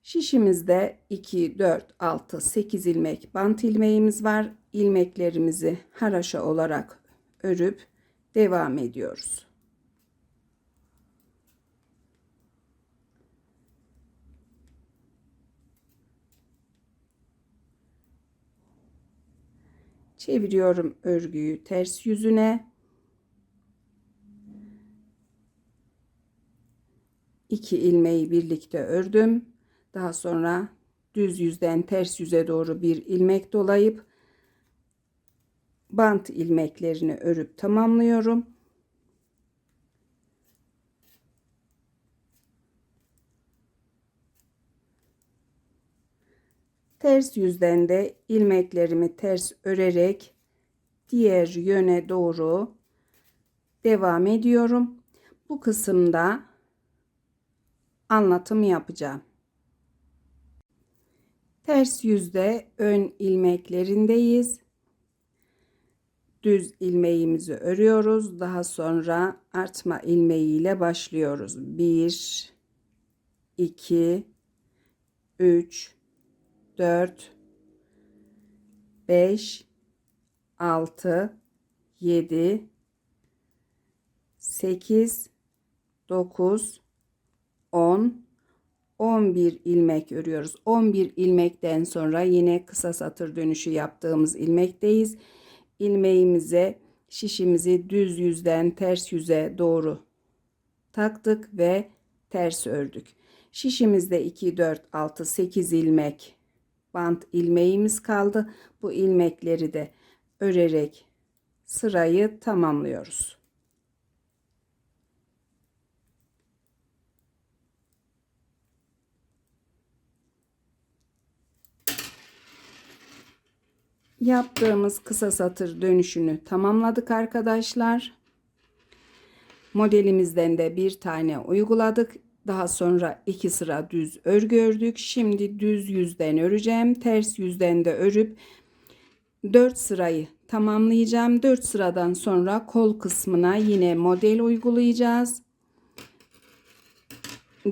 Şişimizde 2, 4, 6, 8 ilmek bant ilmeğimiz var. İlmeklerimizi haraşo olarak örüp devam ediyoruz. Çeviriyorum örgüyü ters yüzüne. 2 ilmeği birlikte ördüm. Daha sonra düz yüzden ters yüze doğru bir ilmek dolayıp bant ilmeklerini örüp tamamlıyorum. Ters yüzden de ilmeklerimi ters örerek diğer yöne doğru devam ediyorum. Bu kısımda anlatım yapacağım. Ters yüzde ön ilmeklerindeyiz. Düz ilmeğimizi örüyoruz. Daha sonra artma ilmeği ile başlıyoruz. 1, 2, 3, 4, 5, 6, 7, 8, 9, 10, 11 ilmek örüyoruz. 11 ilmekten sonra yine kısa satır dönüşü yaptığımız ilmekteyiz. İlmeğimize şişimizi düz yüzden ters yüze doğru taktık ve ters ördük. Şişimizde 2, 4, 6, 8 ilmek bant ilmeğimiz kaldı. Bu ilmekleri de örerek sırayı tamamlıyoruz. Yaptığımız kısa satır dönüşünü tamamladık arkadaşlar. Modelimizden de bir tane uyguladık. Daha sonra 2 sıra düz örgü ördük. Şimdi düz yüzden öreceğim. Ters yüzden de örüp 4 sırayı tamamlayacağım. 4 sıradan sonra kol kısmına yine model uygulayacağız.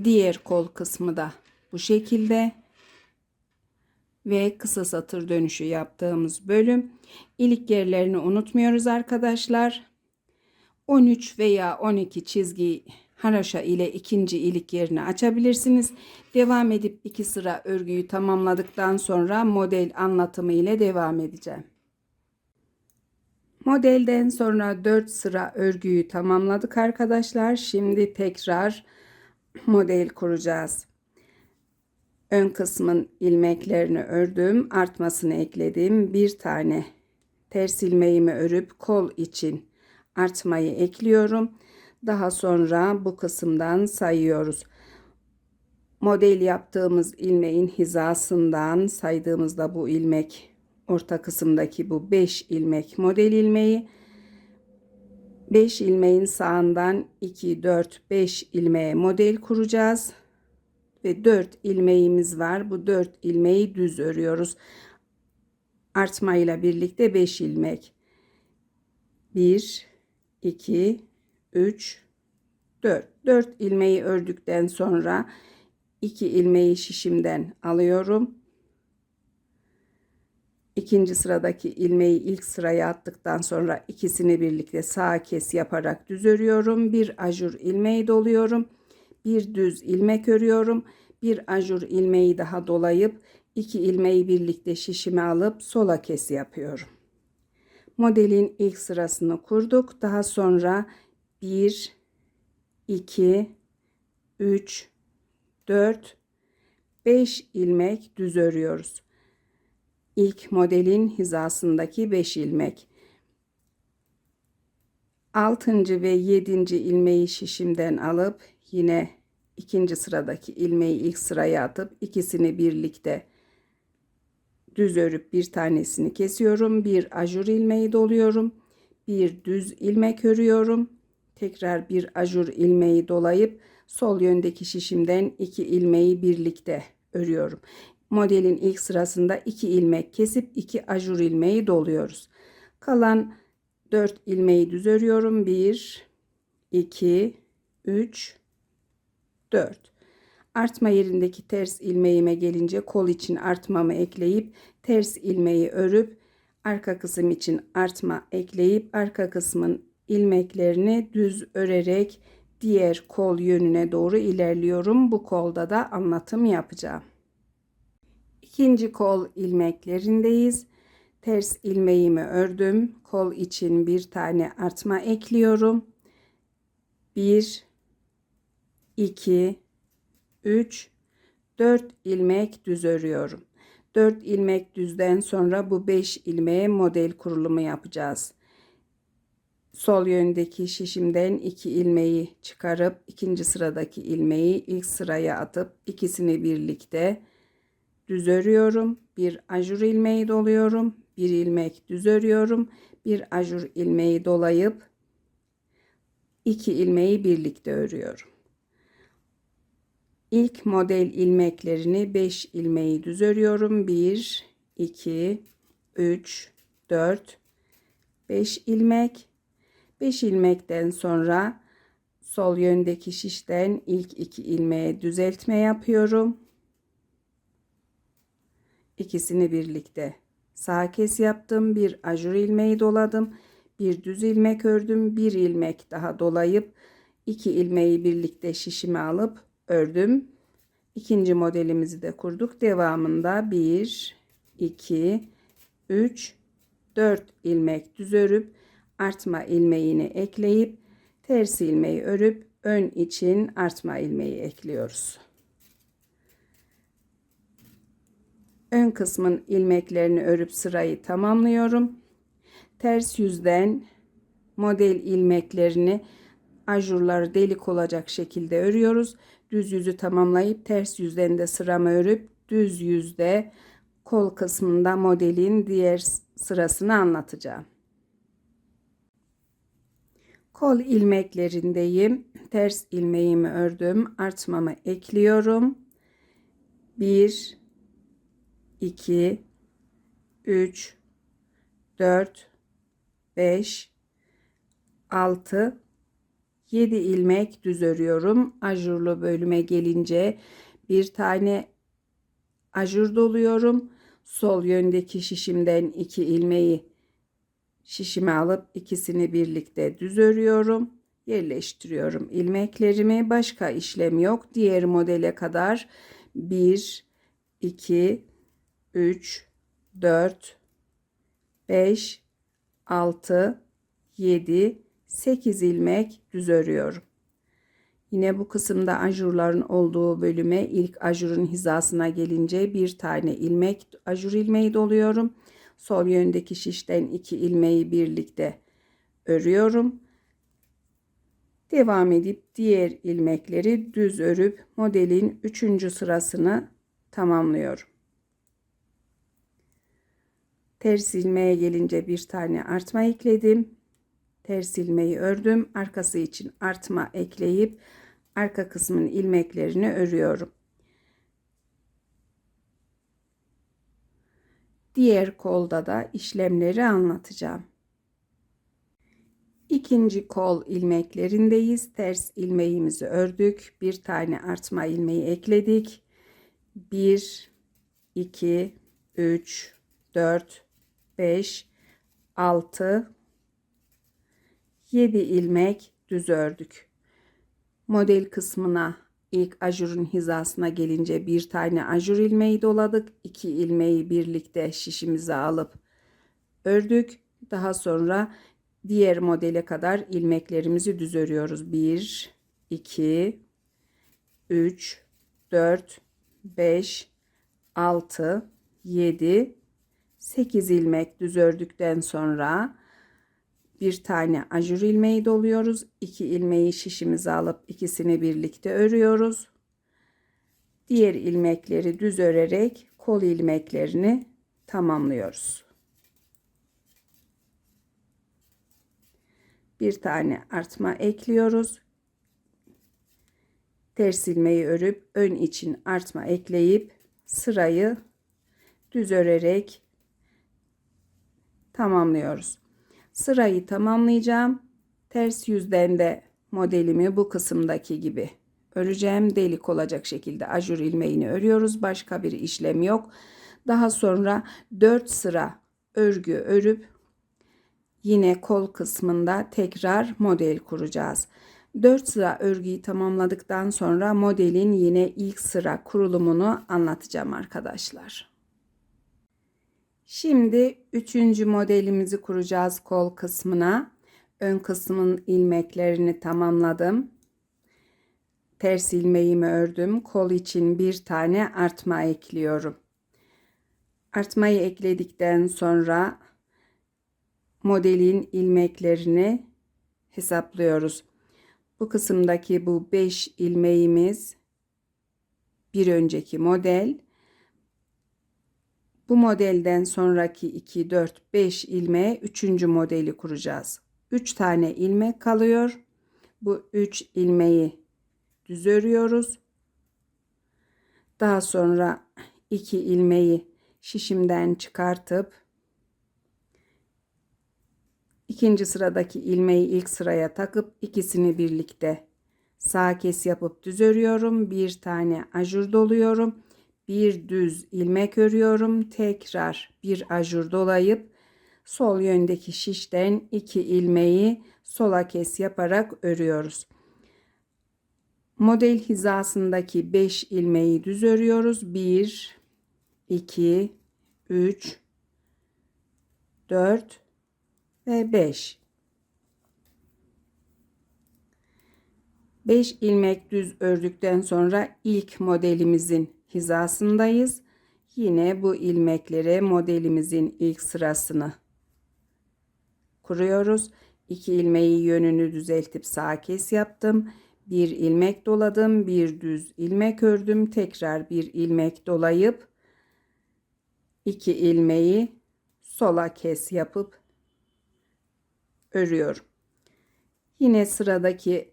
Diğer kol kısmı da bu şekilde. Ve kısa satır dönüşü yaptığımız bölüm. İlik yerlerini unutmuyoruz arkadaşlar. 13 veya 12 çizgi haraşo ile ikinci ilik yerini açabilirsiniz. Devam edip 2 sıra örgüyü tamamladıktan sonra model anlatımı ile devam edeceğim. Modelden sonra 4 sıra örgüyü tamamladık arkadaşlar. Şimdi tekrar model kuracağız. Ön kısmın ilmeklerini ördüm, artmasını ekledim. Bir tane ters ilmeğimi örüp kol için artmayı ekliyorum. Daha sonra bu kısımdan sayıyoruz. Model yaptığımız ilmeğin hizasından saydığımızda bu ilmek, orta kısımdaki bu 5 ilmek model ilmeği. 5 ilmeğin sağından 2, 4, 5 ilmeğe model kuracağız. Ve 4 ilmeğimiz var. Bu 4 ilmeği düz örüyoruz. Artmayla birlikte 5 ilmek. 1, 2, 3, 4. 4 ilmeği ördükten sonra 2 ilmeği şişimden alıyorum. İkinci sıradaki ilmeği ilk sıraya attıktan sonra ikisini birlikte sağ kes yaparak düz örüyorum. Bir ajur ilmeği doluyorum. Bir düz ilmek örüyorum. Bir ajur ilmeği daha dolayıp 2 ilmeği birlikte şişime alıp sola kes yapıyorum. Modelin ilk sırasını kurduk. Daha sonra 1, 2, 3, 4, 5 ilmek düz örüyoruz. İlk modelin hizasındaki 5 ilmek. 6. ve 7. ilmeği şişimden alıp yine ikinci sıradaki ilmeği ilk sıraya atıp ikisini birlikte düz örüp bir tanesini kesiyorum. Bir ajur ilmeği doluyorum. Bir düz ilmek örüyorum. Tekrar bir ajur ilmeği dolayıp sol yöndeki şişimden 2 ilmeği birlikte örüyorum. Modelin ilk sırasında 2 ilmek kesip 2 ajur ilmeği doluyoruz. Kalan 4 ilmeği düz örüyorum. 1, 2, 3, 4. Artma yerindeki ters ilmeğime gelince kol için artmamı ekleyip ters ilmeği örüp arka kısım için artma ekleyip arka kısmın ilmeklerini düz örerek diğer kol yönüne doğru ilerliyorum. Bu kolda da anlatım yapacağım. İkinci kol ilmeklerindeyiz. Ters ilmeğimi ördüm. Kol için bir tane artma ekliyorum. 1, 2, 3, 4 ilmek düz örüyorum. 4 ilmek düzden sonra bu 5 ilmeğe model kurulumu yapacağız. Sol yöndeki şişimden 2 ilmeği çıkarıp ikinci sıradaki ilmeği ilk sıraya atıp ikisini birlikte düz örüyorum. Bir ajur ilmeği doluyorum. Bir ilmek düz örüyorum. Bir ajur ilmeği dolayıp 2 ilmeği birlikte örüyorum. İlk model ilmeklerini 5 ilmeği düz örüyorum. 1, 2, 3, 4, 5 ilmek. 5 ilmekten sonra sol yöndeki şişten ilk 2 ilmeğe düzeltme yapıyorum. İkisini birlikte sağ kes yaptım. Bir ajur ilmeği doladım. Bir düz ilmek ördüm. Bir ilmek daha dolayıp 2 ilmeği birlikte şişime alıp ördüm. İkinci modelimizi de kurduk. Devamında 1, 2, 3, 4 ilmek düz örüp artma ilmeğini ekleyip ters ilmeği örüp ön için artma ilmeği ekliyoruz. Ön kısmın ilmeklerini örüp sırayı tamamlıyorum. Ters yüzden model ilmeklerini ajurları delik olacak şekilde örüyoruz. Düz yüzü tamamlayıp ters yüzden de sıramı örüp düz yüzde kol kısmında modelin diğer sırasını anlatacağım. Kol ilmeklerindeyim. Ters ilmeğimi ördüm. Artmamı ekliyorum. 1, 2, 3, 4, 5, 6, 7 ilmek düz örüyorum. Ajurlu bölüme gelince bir tane ajur doluyorum. Sol yöndeki şişimden 2 ilmeği şişime alıp ikisini birlikte düz örüyorum. Yerleştiriyorum ilmeklerimi. Başka işlem yok. Diğer modele kadar 1, 2, 3, 4, 5, 6, 7, 8 ilmek düz örüyorum. Yine bu kısımda ajurların olduğu bölüme ilk ajurun hizasına gelince bir tane ilmek, ajur ilmeği doluyorum. Sol yöndeki şişten 2 ilmeği birlikte örüyorum. Devam edip diğer ilmekleri düz örüp modelin 3. sırasını tamamlıyorum. Ters ilmeğe gelince bir tane artma ekledim. Ters ilmeği ördüm. Arkası için artma ekleyip arka kısmın ilmeklerini örüyorum. Diğer kolda da işlemleri anlatacağım. İkinci kol ilmeklerindeyiz. Ters ilmeğimizi ördük. Bir tane artma ilmeği ekledik. 1, 2, 3, 4, 5, 6, 7 ilmek düz ördük. Model kısmına ilk ajurun hizasına gelince bir tane ajur ilmeği doladık. 2 ilmeği birlikte şişimize alıp ördük. Daha sonra diğer modele kadar ilmeklerimizi düz örüyoruz. 1, 2, 3, 4, 5, 6, 7, 8 ilmek düz ördükten sonra bir tane ajur ilmeği doluyoruz. 2 ilmeği şişimize alıp ikisini birlikte örüyoruz. Diğer ilmekleri düz örerek kol ilmeklerini tamamlıyoruz. Bir tane artma ekliyoruz. Ters ilmeği örüp ön için artma ekleyip sırayı düz örerek tamamlıyoruz. Sırayı tamamlayacağım. Ters yüzden de modelimi bu kısımdaki gibi öreceğim. Delik olacak şekilde ajur ilmeğini örüyoruz. Başka bir işlem yok. Daha sonra 4 sıra örgü örüp yine kol kısmında tekrar model kuracağız. 4 sıra örgüyü tamamladıktan sonra modelin yine ilk sıra kurulumunu anlatacağım arkadaşlar. Şimdi 3. modelimizi kuracağız kol kısmına. Ön kısmın ilmeklerini tamamladım. Ters ilmeğimi ördüm. Kol için bir tane artma ekliyorum. Artmayı ekledikten sonra modelin ilmeklerini hesaplıyoruz. Bu kısımdaki bu 5 ilmeğimiz bir önceki model. Bu modelden sonraki 2, 4, 5 ilmeğe 3. modeli kuracağız. 3 tane ilmek kalıyor. Bu 3 ilmeği düz örüyoruz. Daha sonra 2 ilmeği şişimden çıkartıp ikinci sıradaki ilmeği ilk sıraya takıp ikisini birlikte sağ kes yapıp düz örüyorum. Bir tane ajur doluyorum. Bir düz ilmek örüyorum. Tekrar bir ajur dolayıp sol yöndeki şişten 2 ilmeği sola kes yaparak örüyoruz. Model hizasındaki 5 ilmeği düz örüyoruz. 1, 2, 3, 4 ve 5. 5 ilmek düz ördükten sonra ilk modelimizin hizasındayız. Yine bu ilmeklere modelimizin ilk sırasını kuruyoruz. 2 ilmeği yönünü düzeltip sağ kes yaptım. Bir ilmek doladım, bir düz ilmek ördüm. Tekrar bir ilmek dolayıp 2 ilmeği sola kes yapıp örüyorum. Yine sıradaki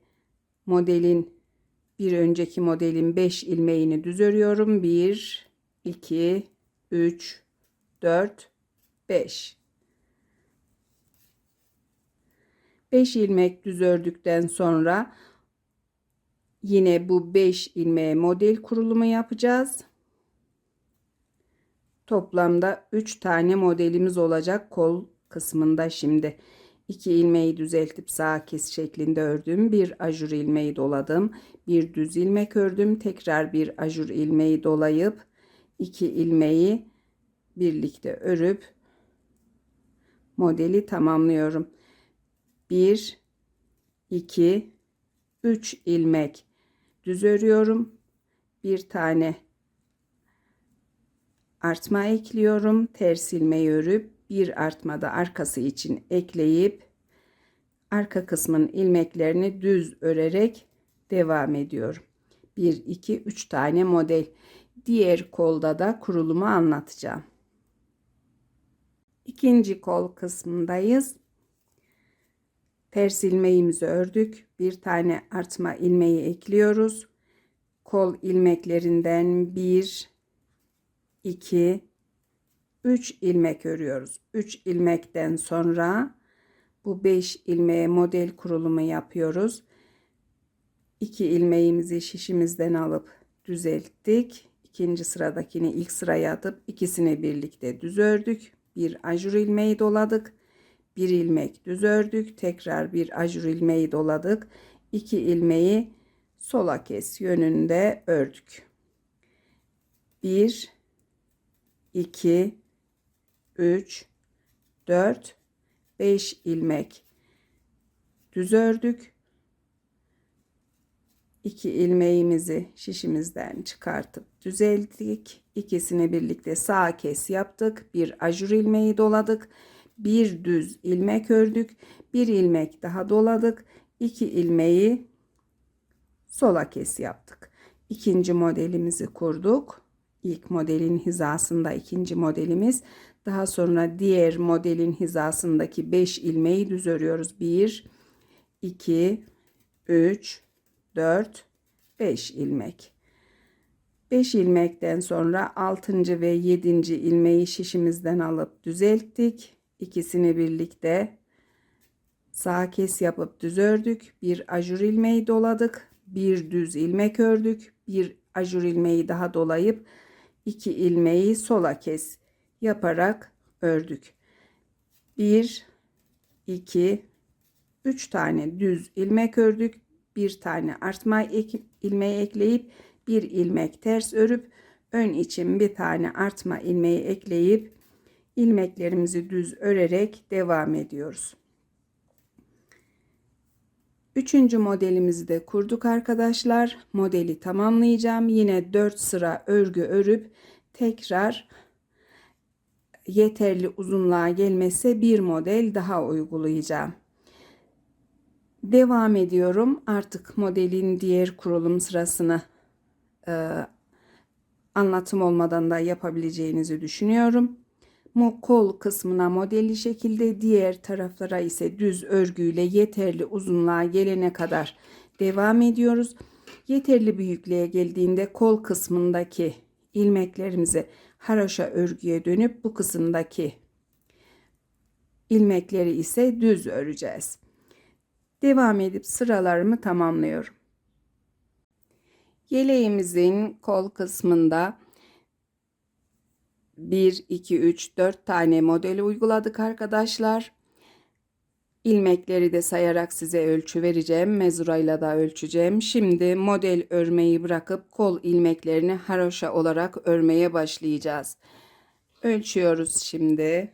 modelin bir önceki modelin 5 ilmeğini düz örüyorum. 1, 2, 3, 4, 5. 5 ilmek düz ördükten sonra yine bu 5 ilmeğe model kurulumu yapacağız. Toplamda 3 tane modelimiz olacak kol kısmında şimdi. 2 ilmeği düzeltip sağ kes şeklinde ördüm. Bir ajur ilmeği doladım. Bir düz ilmek ördüm. Tekrar bir ajur ilmeği dolayıp 2 ilmeği birlikte örüp modeli tamamlıyorum. 1 2 3 ilmek düz örüyorum. Bir tane artma ekliyorum. Ters ilmeği örüp bir artma da arkası için ekleyip arka kısmın ilmeklerini düz örerek devam ediyorum. 1 2 3 tane model. Diğer kolda da kurulumu anlatacağım. İkinci kol kısmındayız. Ters ilmeğimizi ördük. Bir tane artma ilmeği ekliyoruz. Kol ilmeklerinden 1 2 3 ilmek örüyoruz. 3 ilmekten sonra bu 5 ilmeğe model kurulumu yapıyoruz. 2 ilmeğimizi şişimizden alıp düzelttik. İkinci sıradakini ilk sıraya atıp ikisini birlikte düz ördük. Bir ajur ilmeği doladık. Bir ilmek düz ördük. Tekrar bir ajur ilmeği doladık. 2 ilmeği sola kes yönünde ördük. 1 2 3 4 5 ilmek düz ördük. 2 ilmeğimizi şişimizden çıkartıp düzelttik. İkisini birlikte sağ kes yaptık. Bir ajur ilmeği doladık. Bir düz ilmek ördük. Bir ilmek daha doladık. 2 ilmeği sola kes yaptık. İkinci modelimizi kurduk. İlk modelin hizasında ikinci modelimiz. Daha sonra diğer modelin hizasındaki 5 ilmeği düz örüyoruz. 1 2 3 4 5 ilmek. 5 ilmekten sonra 6. ve 7. ilmeği şişimizden alıp düzelttik. İkisini birlikte sağ kes yapıp düz ördük. Bir ajur ilmeği doladık. Bir düz ilmek ördük. Bir ajur ilmeği daha dolayıp 2 ilmeği sola kes yaparak ördük. 1 2 3 tane düz ilmek ördük. Bir tane artma ilmeği ekleyip bir ilmek ters örüp ön için bir tane artma ilmeği ekleyip ilmeklerimizi düz örerek devam ediyoruz. Üçüncü modelimizi de kurduk arkadaşlar. Modeli tamamlayacağım. Yine 4 sıra örgü örüp tekrar yeterli uzunluğa gelmezse bir model daha uygulayacağım. Devam ediyorum. Artık modelin diğer kurulum sırasını anlatım olmadan da yapabileceğinizi düşünüyorum. Kol kısmına modelli şekilde, diğer taraflara ise düz örgüyle yeterli uzunluğa gelene kadar devam ediyoruz. Yeterli büyüklüğe geldiğinde kol kısmındaki ilmeklerimizi haroşa örgüye dönüp bu kısımdaki ilmekleri ise düz öreceğiz. Devam edip sıralarımı tamamlıyorum. Yeleğimizin kol kısmında 1, 2, 3, 4 tane modeli uyguladık arkadaşlar. İlmekleri de sayarak size ölçü vereceğim. Mezurayla da ölçeceğim. Şimdi model örmeyi bırakıp kol ilmeklerini haroşa olarak örmeye başlayacağız. Ölçüyoruz şimdi.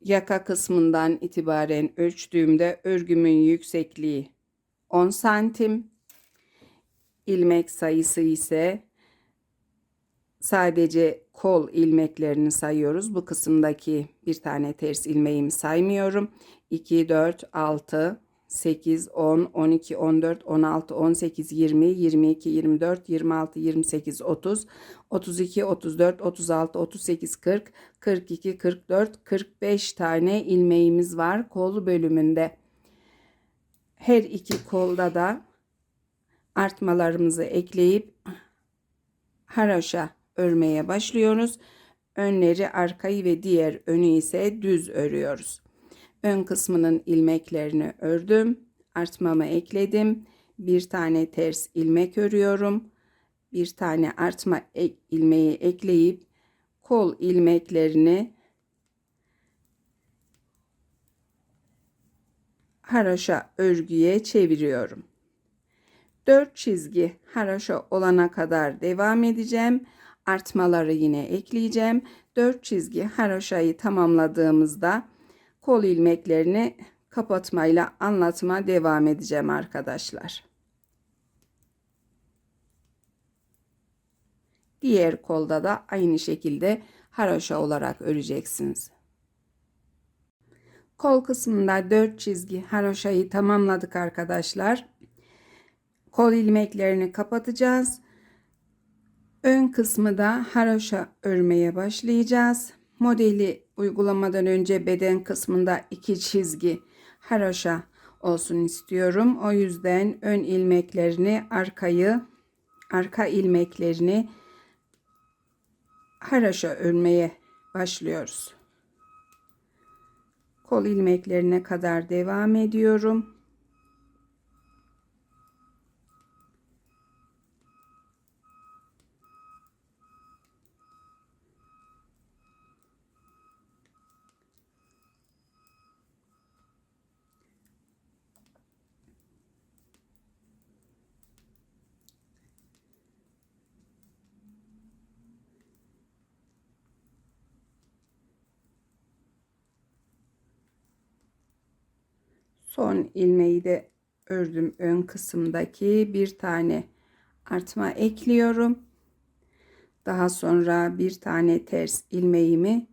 Yaka kısmından itibaren ölçtüğümde örgümün yüksekliği 10 santim. İlmek sayısı ise sadece kol ilmeklerini sayıyoruz. Bu kısımdaki bir tane ters ilmeğimi saymıyorum. 2, 4, 6, 8, 10, 12, 14, 16, 18, 20, 22, 24, 26, 28, 30, 32, 34, 36, 38, 40, 42, 44, 45 tane ilmeğimiz var kol bölümünde. Her iki kolda da artmalarımızı ekleyip haroşa örmeye başlıyoruz. Önleri, arkayı ve diğer önü ise düz örüyoruz. Ön kısmının ilmeklerini ördüm. Artmamı ekledim. Bir tane ters ilmek örüyorum. Bir tane artma ilmeği ekleyip kol ilmeklerini haroşa örgüye çeviriyorum. 4 çizgi haroşa olana kadar devam edeceğim. artmaları yine ekleyeceğim. 4 çizgi haroşayı tamamladığımızda kol ilmeklerini kapatmayla anlatıma devam edeceğim arkadaşlar. Diğer kolda da aynı şekilde haroşa olarak öreceksiniz. Kol kısmında 4 çizgi haroşayı tamamladık arkadaşlar. Kol ilmeklerini kapatacağız. Ön kısmı da haroşa örmeye başlayacağız. Modeli uygulamadan önce beden kısmında 2 çizgi haroşa olsun istiyorum. O yüzden ön ilmeklerini arka ilmeklerini haroşa örmeye başlıyoruz. Kol ilmeklerine kadar devam ediyorum. Son ilmeği de ördüm. Ön kısımdaki bir tane artma ekliyorum. Daha sonra bir tane ters ilmeğimi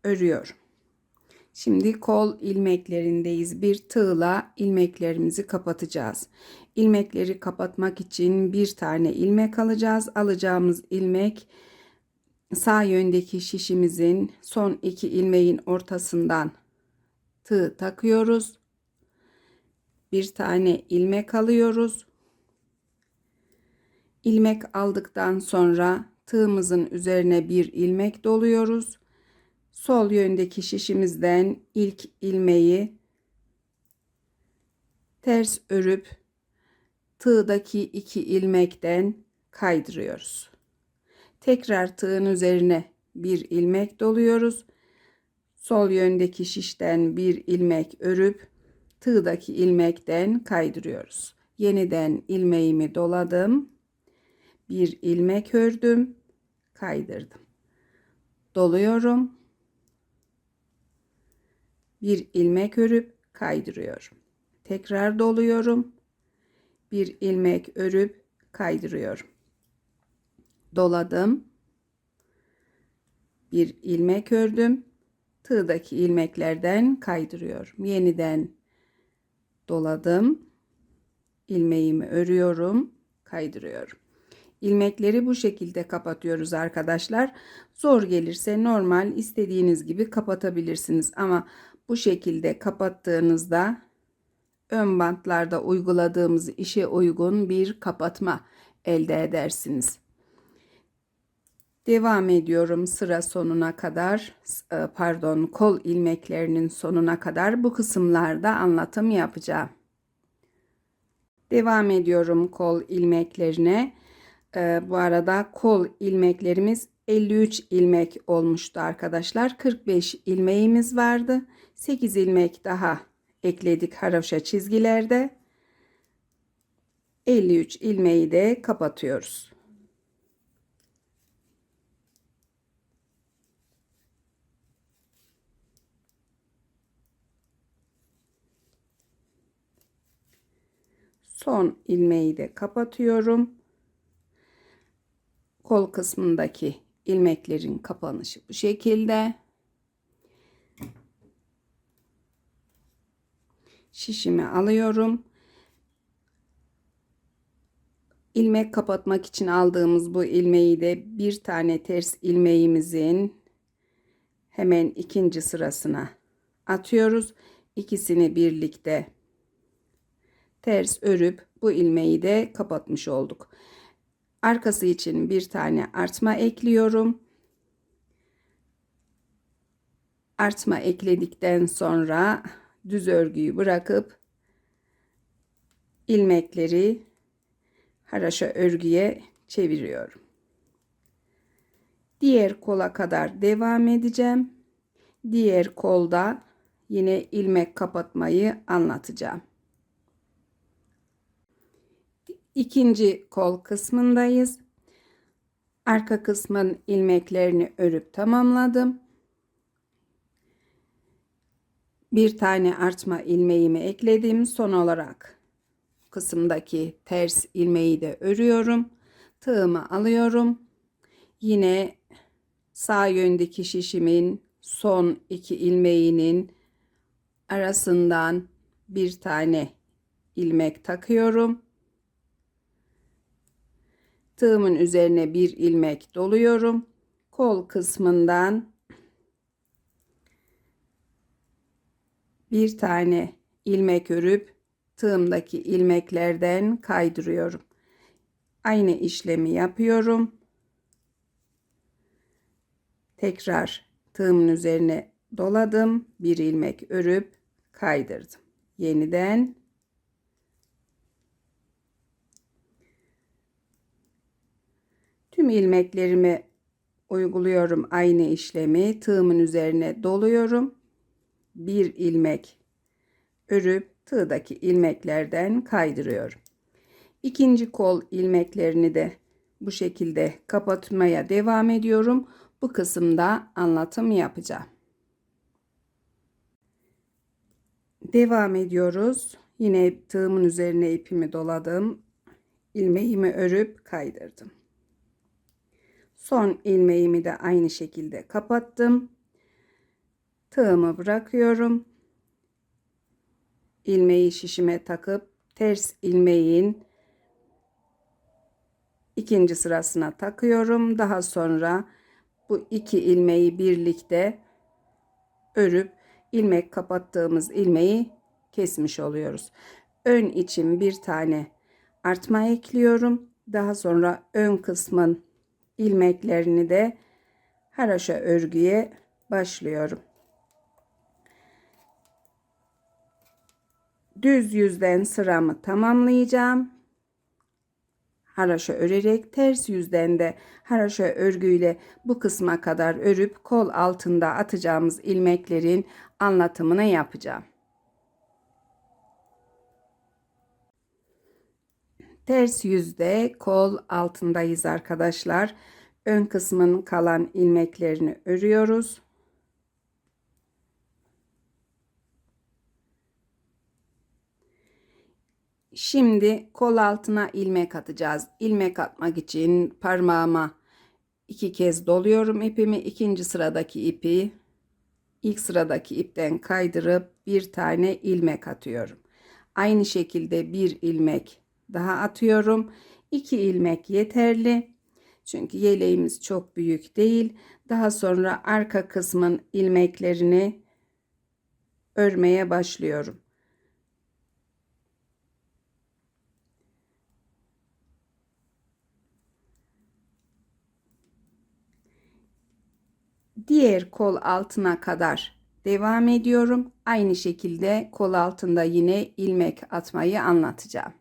örüyorum. Şimdi kol ilmeklerindeyiz. Bir tığla ilmeklerimizi kapatacağız. İlmekleri kapatmak için bir tane ilmek alacağız. Alacağımız ilmek sağ yöndeki şişimizin son 2 ilmeğin ortasından tığ takıyoruz. Bir tane ilmek alıyoruz. İlmek aldıktan sonra tığımızın üzerine bir ilmek doluyoruz. Sol yöndeki şişimizden ilk ilmeği ters örüp tığdaki 2 ilmekten kaydırıyoruz. Tekrar tığın üzerine bir ilmek doluyoruz. Sol yöndeki şişten bir ilmek örüp tığdaki ilmekten kaydırıyoruz. Yeniden ilmeğimi doladım. Bir ilmek ördüm, kaydırdım. Doluyorum. Bir ilmek örüp kaydırıyorum. Tekrar doluyorum. Bir ilmek örüp kaydırıyorum. Doladım. Bir ilmek ördüm. Tığdaki ilmeklerden kaydırıyorum. Yeniden doladım. İlmeğimi örüyorum, kaydırıyorum. İlmekleri bu şekilde kapatıyoruz arkadaşlar. Zor gelirse normal istediğiniz gibi kapatabilirsiniz ama bu şekilde kapattığınızda ön bantlarda uyguladığımız işe uygun bir kapatma elde edersiniz. Devam ediyorum sıra sonuna kadar, kol ilmeklerinin sonuna kadar bu kısımlarda anlatım yapacağım. Devam ediyorum kol ilmeklerine. Bu arada kol ilmeklerimiz 53 ilmek olmuştu arkadaşlar. 45 ilmeğimiz vardı. 8 ilmek daha ekledik haroşa çizgilerde. 53 ilmeği de kapatıyoruz. Son ilmeği de kapatıyorum. Kol kısmındaki ilmeklerin kapanışı bu şekilde. Şişimi alıyorum. İlmek kapatmak için aldığımız bu ilmeği de bir tane ters ilmeğimizin hemen ikinci sırasına atıyoruz. İkisini birlikte ters örüp bu ilmeği de kapatmış olduk. Arkası için bir tane artma ekliyorum. Artma ekledikten sonra düz örgüyü bırakıp ilmekleri haroşa örgüye çeviriyorum. Diğer kola kadar devam edeceğim. Diğer kolda yine ilmek kapatmayı anlatacağım. İkinci kol kısmındayız. Arka kısmın ilmeklerini örüp tamamladım. Bir tane artma ilmeğimi ekledim. Son olarak kısımdaki ters ilmeği de örüyorum. Tığımı alıyorum. Yine sağ yöndeki şişimin son iki ilmeğinin arasından bir tane ilmek takıyorum. Tığımın üzerine bir ilmek doluyorum. Kol kısmından bir tane ilmek örüp tığımdaki ilmeklerden kaydırıyorum. Aynı işlemi yapıyorum. Tekrar tığımın üzerine doladım. Bir ilmek örüp kaydırdım. Yeniden tüm ilmeklerimi uyguluyorum aynı işlemi. Tığımın üzerine doluyorum. Bir ilmek örüp tığdaki ilmeklerden kaydırıyorum. İkinci kol ilmeklerini de bu şekilde kapatmaya devam ediyorum. Bu kısımda anlatım yapacağım. Devam ediyoruz. Yine tığımın üzerine ipimi doladım. İlmeğimi örüp kaydırdım. Son ilmeğimi de aynı şekilde kapattım. Tığımı bırakıyorum. İlmeği şişime takıp ters ilmeğin ikinci sırasına takıyorum. Daha sonra bu iki ilmeği birlikte örüp ilmek kapattığımız ilmeği kesmiş oluyoruz. Ön için bir tane artma ekliyorum. Daha sonra ön kısmın ilmeklerini de haroşa örgüye başlıyorum. Düz yüzden sıramı tamamlayacağım. Haroşa örerek ters yüzden de haroşa örgüyle bu kısma kadar örüp kol altında atacağımız ilmeklerin anlatımını yapacağım. Ters yüzde kol altındayız arkadaşlar. Ön kısmın kalan ilmeklerini örüyoruz. Şimdi kol altına ilmek atacağız. İlmek atmak için parmağıma iki kez doluyorum ipimi. İkinci sıradaki ipi ilk sıradaki ipten kaydırıp bir tane ilmek atıyorum. Aynı şekilde bir ilmek daha atıyorum. 2 ilmek yeterli. Çünkü yeleğimiz çok büyük değil. Daha sonra arka kısmın ilmeklerini örmeye başlıyorum. Diğer kol altına kadar devam ediyorum. Aynı şekilde kol altında yine ilmek atmayı anlatacağım.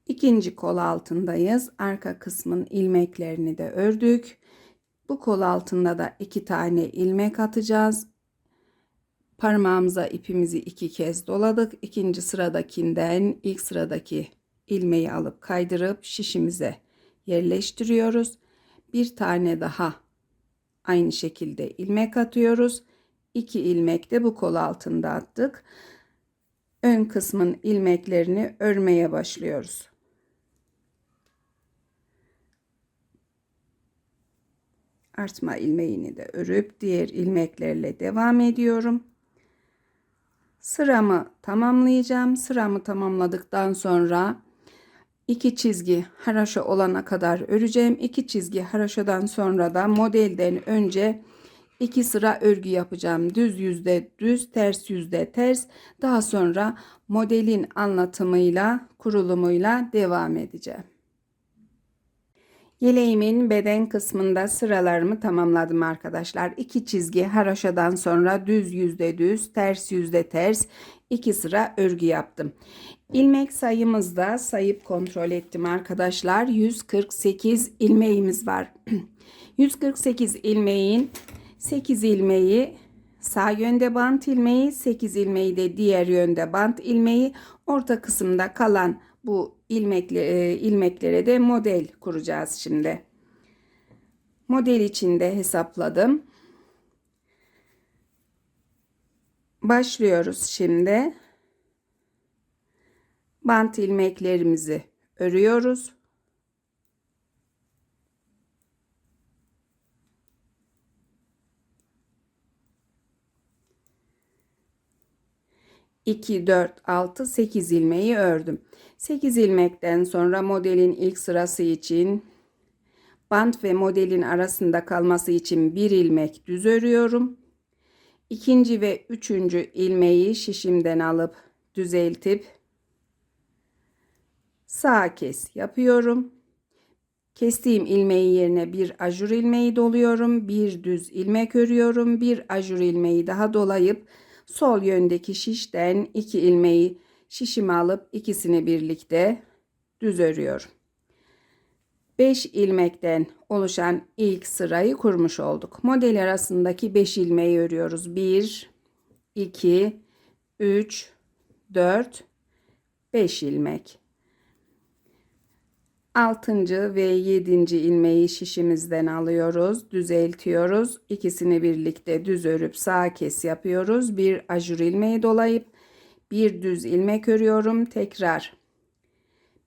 İkinci kol altındayız. Arka kısmın ilmeklerini de ördük. Bu kol altında da 2 tane ilmek atacağız. Parmağımıza ipimizi 2 kez doladık. İkinci sıradakinden ilk sıradaki ilmeği alıp kaydırıp şişimize yerleştiriyoruz. Bir tane daha aynı şekilde ilmek atıyoruz. 2 ilmek de bu kol altında attık. Ön kısmın ilmeklerini örmeye başlıyoruz. Artma ilmeğini de örüp diğer ilmeklerle devam ediyorum. Sıramı tamamlayacağım. Sıramı tamamladıktan sonra 2 çizgi haroşa olana kadar öreceğim. 2 çizgi haroşadan sonra da modelden önce 2 sıra örgü yapacağım. Düz yüzde düz, ters yüzde ters. Daha sonra modelin anlatımıyla, kurulumuyla devam edeceğim. Yeleğimin beden kısmında sıralarımı tamamladım arkadaşlar. 2 çizgi haroşadan sonra düz yüzde düz, ters yüzde ters 2 sıra örgü yaptım. İlmek sayımızda sayıp kontrol ettim arkadaşlar. 148 ilmeğimiz var. 148 ilmeğin 8 ilmeği sağ yönde bant ilmeği, 8 ilmeği de diğer yönde bant ilmeği. Orta kısımda kalan bu ilmeklere de model kuracağız şimdi. Model içinde hesapladım. Başlıyoruz şimdi. Bant ilmeklerimizi örüyoruz. İki, 4, 6, 8 ilmeği ördüm. 8 ilmekten sonra modelin ilk sırası için bant ve modelin arasında kalması için bir ilmek düz örüyorum. İkinci ve üçüncü ilmeği şişimden alıp düzeltip sağ kes yapıyorum. Kestiğim ilmeği yerine bir ajur ilmeği doluyorum. Bir düz ilmek örüyorum. Bir ajur ilmeği daha dolayıp sol yöndeki şişten 2 ilmeği şişime alıp ikisini birlikte düz örüyorum. 5 ilmekten oluşan ilk sırayı kurmuş olduk. Model arasındaki 5 ilmeği örüyoruz. 1, 2, 3, 4, 5 ilmek. 6. ve 7. ilmeği şişimizden alıyoruz, düzeltiyoruz. İkisini birlikte düz örüp sağ kes yapıyoruz. Bir ajur ilmeği dolayıp bir düz ilmek örüyorum. Tekrar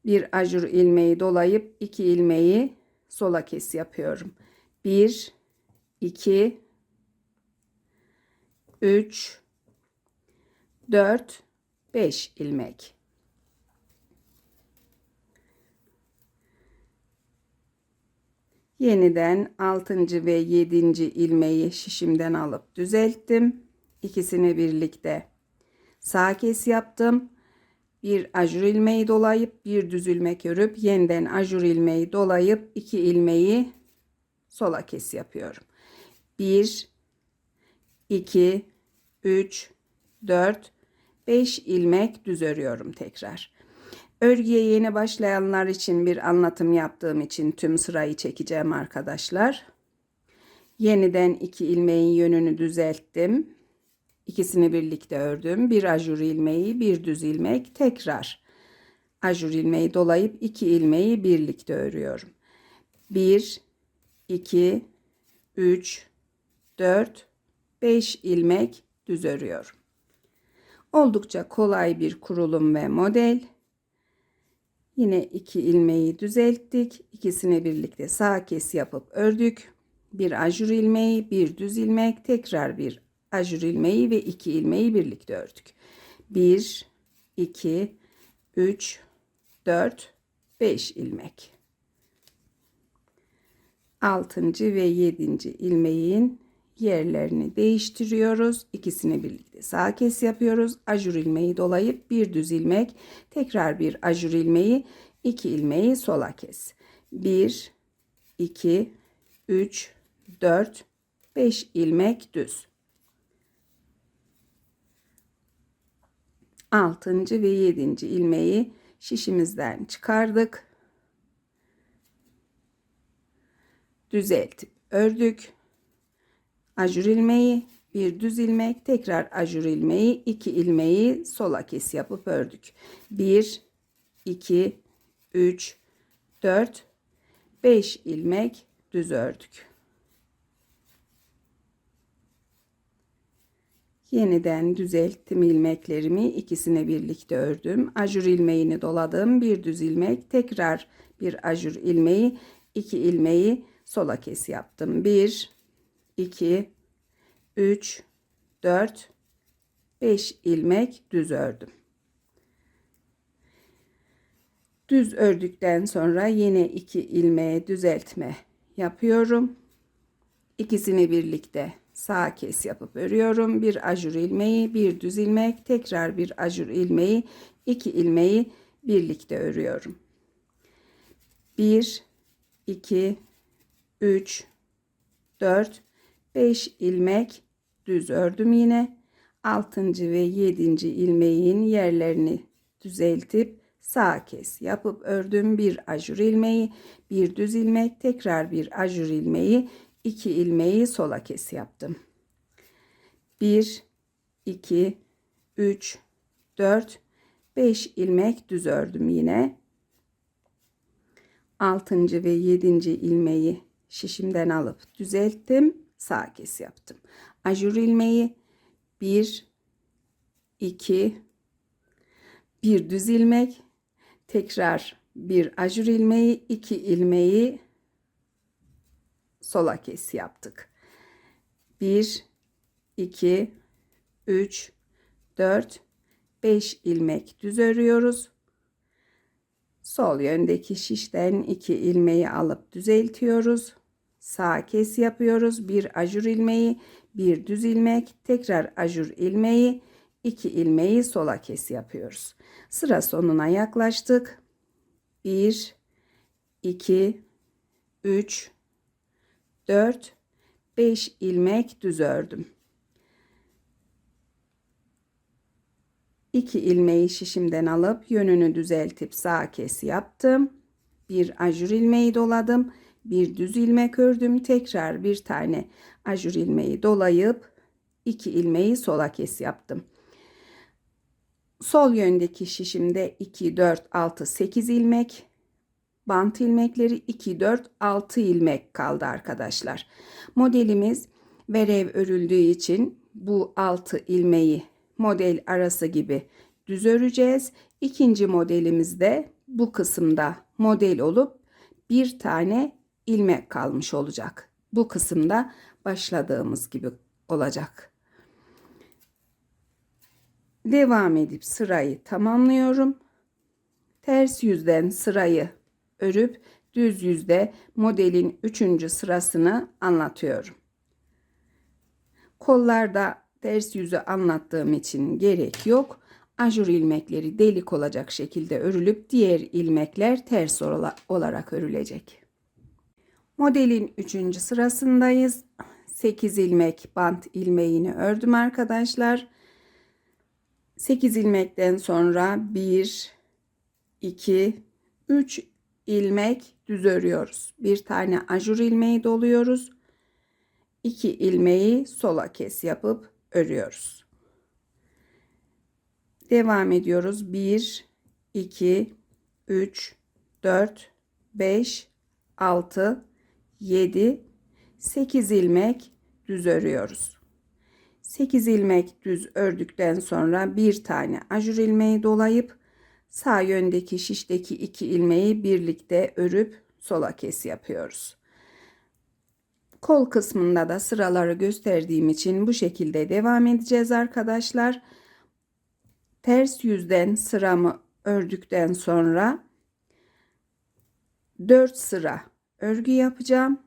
bir ajur ilmeği dolayıp 2 ilmeği sola kes yapıyorum. 1, 2, 3, 4, 5 ilmek. Yeniden 6. ve 7. ilmeği şişimden alıp düzelttim. İkisini birlikte sağ kes yaptım. Bir ajur ilmeği dolayıp bir düz ilmek örüp yeniden ajur ilmeği dolayıp 2 ilmeği sola kes yapıyorum. 1, 2, 3, 4, 5 ilmek düz örüyorum tekrar. Örgüye yeni başlayanlar için bir anlatım yaptığım için tüm sırayı çekeceğim arkadaşlar. Yeniden 2 ilmeğin yönünü düzelttim. İkisini birlikte ördüm. Bir ajur ilmeği, bir düz ilmek, tekrar ajur ilmeği dolayıp 2 ilmeği birlikte örüyorum. 1, 2, 3, 4, 5 ilmek düz örüyorum. Oldukça kolay bir kurulum ve model. Yine 2 ilmeği düzelttik. İkisini birlikte sağ kes yapıp ördük. Bir ajur ilmeği, bir düz ilmek, tekrar bir ajur ilmeği ve 2 ilmeği birlikte ördük. 1, 2, 3, 4, 5 ilmek. 6. ve 7. ilmeğin yerlerini değiştiriyoruz. İkisini birlikte sağ kes yapıyoruz. Ajur ilmeği dolayıp bir düz ilmek, tekrar bir ajur ilmeği, 2 ilmeği sola kes. 1, 2, 3, 4, 5 ilmek düz. 6. ve 7. ilmeği şişimizden çıkardık. Düzeltip ördük. Ajur ilmeği, bir düz ilmek, tekrar ajur ilmeği, 2 ilmeği sola kes yapıp ördük. 1, 2, 3, 4, 5 ilmek düz ördük. Yeniden düzelttim ilmeklerimi, ikisini birlikte ördüm. Ajur ilmeğini doladım, bir düz ilmek, tekrar bir ajur ilmeği, 2 ilmeği sola kes yaptım. 1, 2, 3, 4, 5 ilmek düz ördüm. Düz ördükten sonra yine 2 ilmeğe düzeltme yapıyorum. İkisini birlikte sağ kes yapıp örüyorum. Bir ajur ilmeği, bir düz ilmek, tekrar bir ajur ilmeği, 2 ilmeği birlikte örüyorum. 1, 2, 3, 4, 5 ilmek düz ördüm yine. 6. ve 7. ilmeğin yerlerini düzeltip sağ kes yapıp ördüm. Bir ajur ilmeği, bir düz ilmek, tekrar bir ajur ilmeği, 2 ilmeği sola kes yaptım. 1, 2, 3, 4, 5 ilmek düz ördüm yine. 6. ve 7. ilmeği şişimden alıp düzelttim. Sağ kes yaptım. Ajur ilmeği 1 2 bir düz ilmek, tekrar bir ajur ilmeği, 2 ilmeği sola kes yaptık. 1 2 3 4 5 ilmek düz örüyoruz. Sol yöndeki şişten 2 ilmeği alıp düzeltiyoruz. Sağ kes yapıyoruz. Bir ajur ilmeği, bir düz ilmek, tekrar ajur ilmeği, 2 ilmeği sola kes yapıyoruz. Sıra sonuna yaklaştık. 1 2 3 4 5 ilmek düz ördüm. 2 ilmeği şişimden alıp yönünü düzeltip sağ kes yaptım. Bir ajur ilmeği doladım. Bir düz ilmek ördüm. Tekrar bir tane ajur ilmeği dolayıp 2 ilmeği sola kes yaptım. Sol yöndeki şişimde 2 4 6 8 ilmek, bant ilmekleri 2 4 6 ilmek kaldı arkadaşlar. Modelimiz verev örüldüğü için bu 6 ilmeği model arası gibi düz öreceğiz. İkinci modelimizde bu kısımda model olup bir tane ilmek kalmış olacak. Bu kısımda başladığımız gibi olacak. Devam edip sırayı tamamlıyorum. Ters yüzden sırayı örüp düz yüzde modelin 3. sırasını anlatıyorum. Kollarda ters yüzü anlattığım için gerek yok. Ajur ilmekleri delik olacak şekilde örülüp diğer ilmekler ters olarak örülecek. Modelin 3. sırasındayız. 8 ilmek bant ilmeğini ördüm arkadaşlar. 8 ilmekten sonra 1 2 3 ilmek düz örüyoruz. Bir tane ajur ilmeği doluyoruz. 2 ilmeği sola kes yapıp örüyoruz. Devam ediyoruz. 1 2 3 4 5 6 7 8 ilmek düz örüyoruz. 8 ilmek düz ördükten sonra bir tane ajur ilmeği dolayıp sağ yöndeki şişteki 2 ilmeği birlikte örüp sola kes yapıyoruz. Kol kısmında da sıraları gösterdiğim için bu şekilde devam edeceğiz arkadaşlar. Ters yüzden sıramı ördükten sonra 4 sıra örgü yapacağım.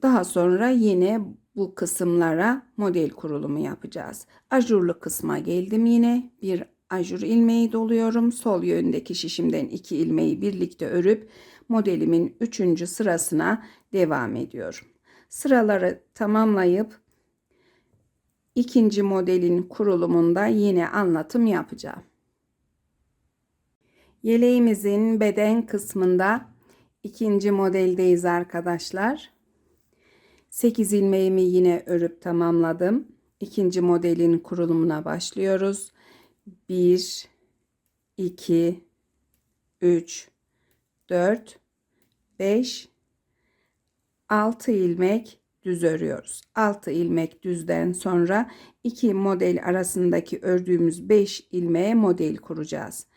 Daha sonra yine bu kısımlara model kurulumu yapacağız. Ajurlu kısma geldim yine. Bir ajur ilmeği doluyorum. Sol yöndeki şişimden 2 ilmeği birlikte örüp modelimin 3. sırasına devam ediyorum. Sıraları tamamlayıp ikinci modelin kurulumunda yine anlatım yapacağım. Yeleğimizin beden kısmında ikinci modeldeyiz arkadaşlar. 8 ilmeğimi yine örüp tamamladım. İkinci modelin kurulumuna başlıyoruz. 1 2 3 4 5 6 ilmek düz örüyoruz. 6 ilmek düzden sonra 2 model arasındaki ördüğümüz 5 ilmeğe model kuracağız.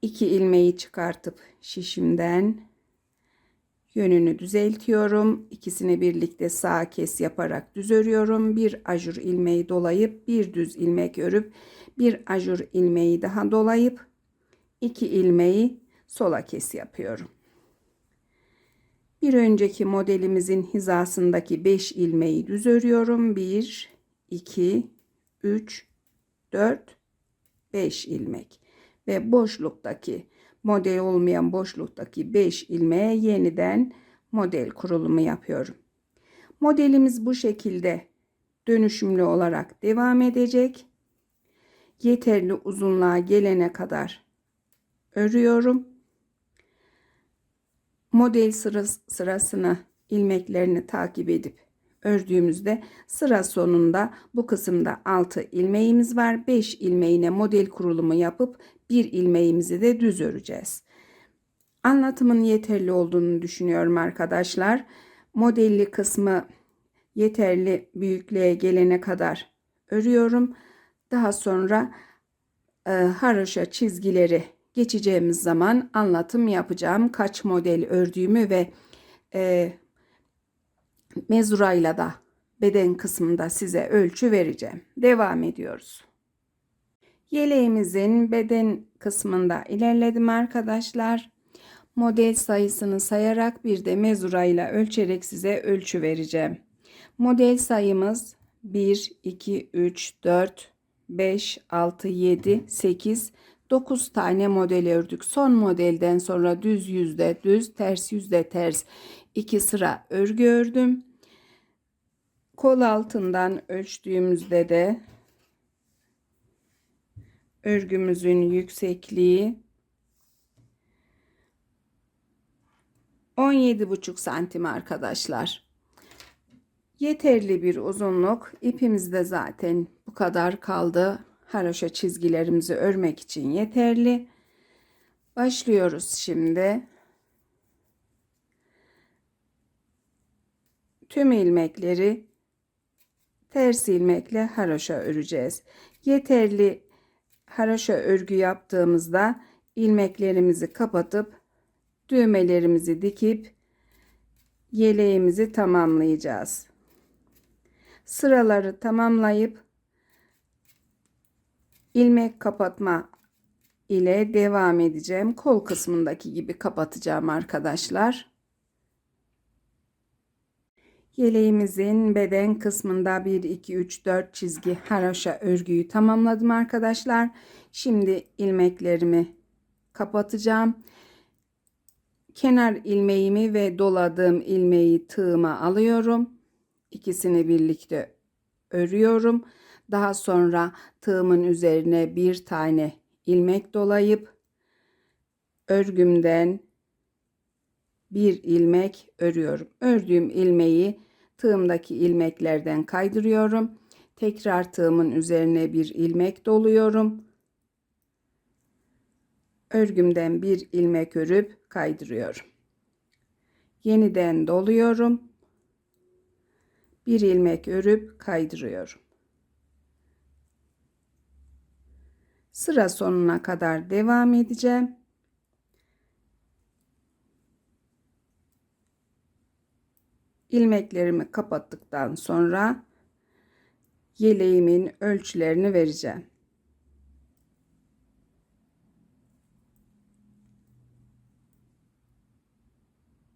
2 ilmeği çıkartıp şişimden yönünü düzeltiyorum. İkisini birlikte sağ kes yaparak düz örüyorum. Bir ajur ilmeği dolayıp bir düz ilmek örüp bir ajur ilmeği daha dolayıp 2 ilmeği sola kes yapıyorum. Bir önceki modelimizin hizasındaki 5 ilmeği düz örüyorum. 1 2 3 4 5 ilmek ve boşluktaki model olmayan boşluktaki 5 ilmeğe yeniden model kurulumu yapıyorum. Modelimiz bu şekilde dönüşümlü olarak devam edecek. Yeterli uzunluğa gelene kadar örüyorum. Model sırasını ilmeklerini takip edip ördüğümüzde sıra sonunda bu kısımda 6 ilmeğimiz var. 5 ilmeğine model kurulumu yapıp bir ilmeğimizi de düz öreceğiz. Anlatımın yeterli olduğunu düşünüyorum arkadaşlar. Modelli kısmı yeterli büyüklüğe gelene kadar örüyorum. Daha sonra haroşa çizgileri geçeceğimiz zaman anlatım yapacağım. Kaç model ördüğümü ve mezurayla da beden kısmında size ölçü vereceğim. Devam ediyoruz. Yeleğimizin beden kısmında ilerledim arkadaşlar. Model sayısını sayarak bir de mezurayla ölçerek size ölçü vereceğim. Model sayımız 1, 2, 3, 4, 5, 6, 7, 8, 9 tane model ördük. Son modelden sonra düz yüzde düz, ters yüzde ters 2 sıra örgü ördüm. Kol altından ölçtüğümüzde de örgümüzün yüksekliği 17,5 santim arkadaşlar. Yeterli bir uzunluk. İpimiz de zaten bu kadar kaldı. Haroşa çizgilerimizi örmek için yeterli. Başlıyoruz şimdi. Tüm ilmekleri ters ilmekle haroşa öreceğiz. Yeterli haroşa örgü yaptığımızda ilmeklerimizi kapatıp düğmelerimizi dikip yeleğimizi tamamlayacağız. Sıraları tamamlayıp ilmek kapatma ile devam edeceğim. Kol kısmındaki gibi kapatacağım arkadaşlar. Yeleğimizin beden kısmında 1, 2, 3, 4 çizgi haroşa örgüyü tamamladım arkadaşlar. Şimdi ilmeklerimi kapatacağım. Kenar ilmeğimi ve doladığım ilmeği tığıma alıyorum. İkisini birlikte örüyorum. Daha sonra tığımın üzerine bir tane ilmek dolayıp örgümden bir ilmek örüyorum. Ördüğüm ilmeği tığımdaki ilmeklerden kaydırıyorum. Tekrar tığımın üzerine bir ilmek doluyorum. Örgümden bir ilmek örüp kaydırıyorum. Yeniden doluyorum. Bir ilmek örüp kaydırıyorum. Sıra sonuna kadar devam edeceğim. İlmeklerimi kapattıktan sonra yeleğimin ölçülerini vereceğim.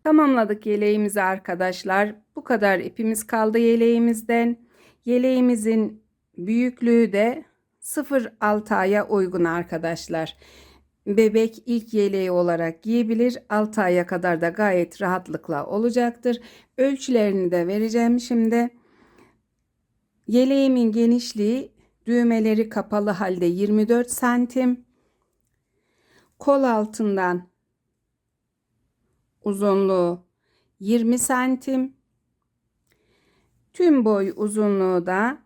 Tamamladık yeleğimizi arkadaşlar. Bu kadar ipimiz kaldı yeleğimizden. Yeleğimizin büyüklüğü de 0,6 aya uygun arkadaşlar. Bebek ilk yeleği olarak giyebilir. 6 aya kadar da gayet rahatlıkla olacaktır. Ölçülerini de vereceğim şimdi. Yeleğimin genişliği düğmeleri kapalı halde 24 santim. Kol altından uzunluğu 20 santim. Tüm boy uzunluğu da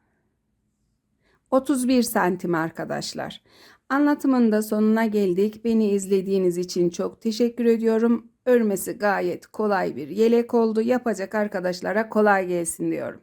31 santim arkadaşlar. Anlatımın da sonuna geldik. Beni izlediğiniz için çok teşekkür ediyorum. Örmesi gayet kolay bir yelek oldu. Yapacak arkadaşlara kolay gelsin diyorum.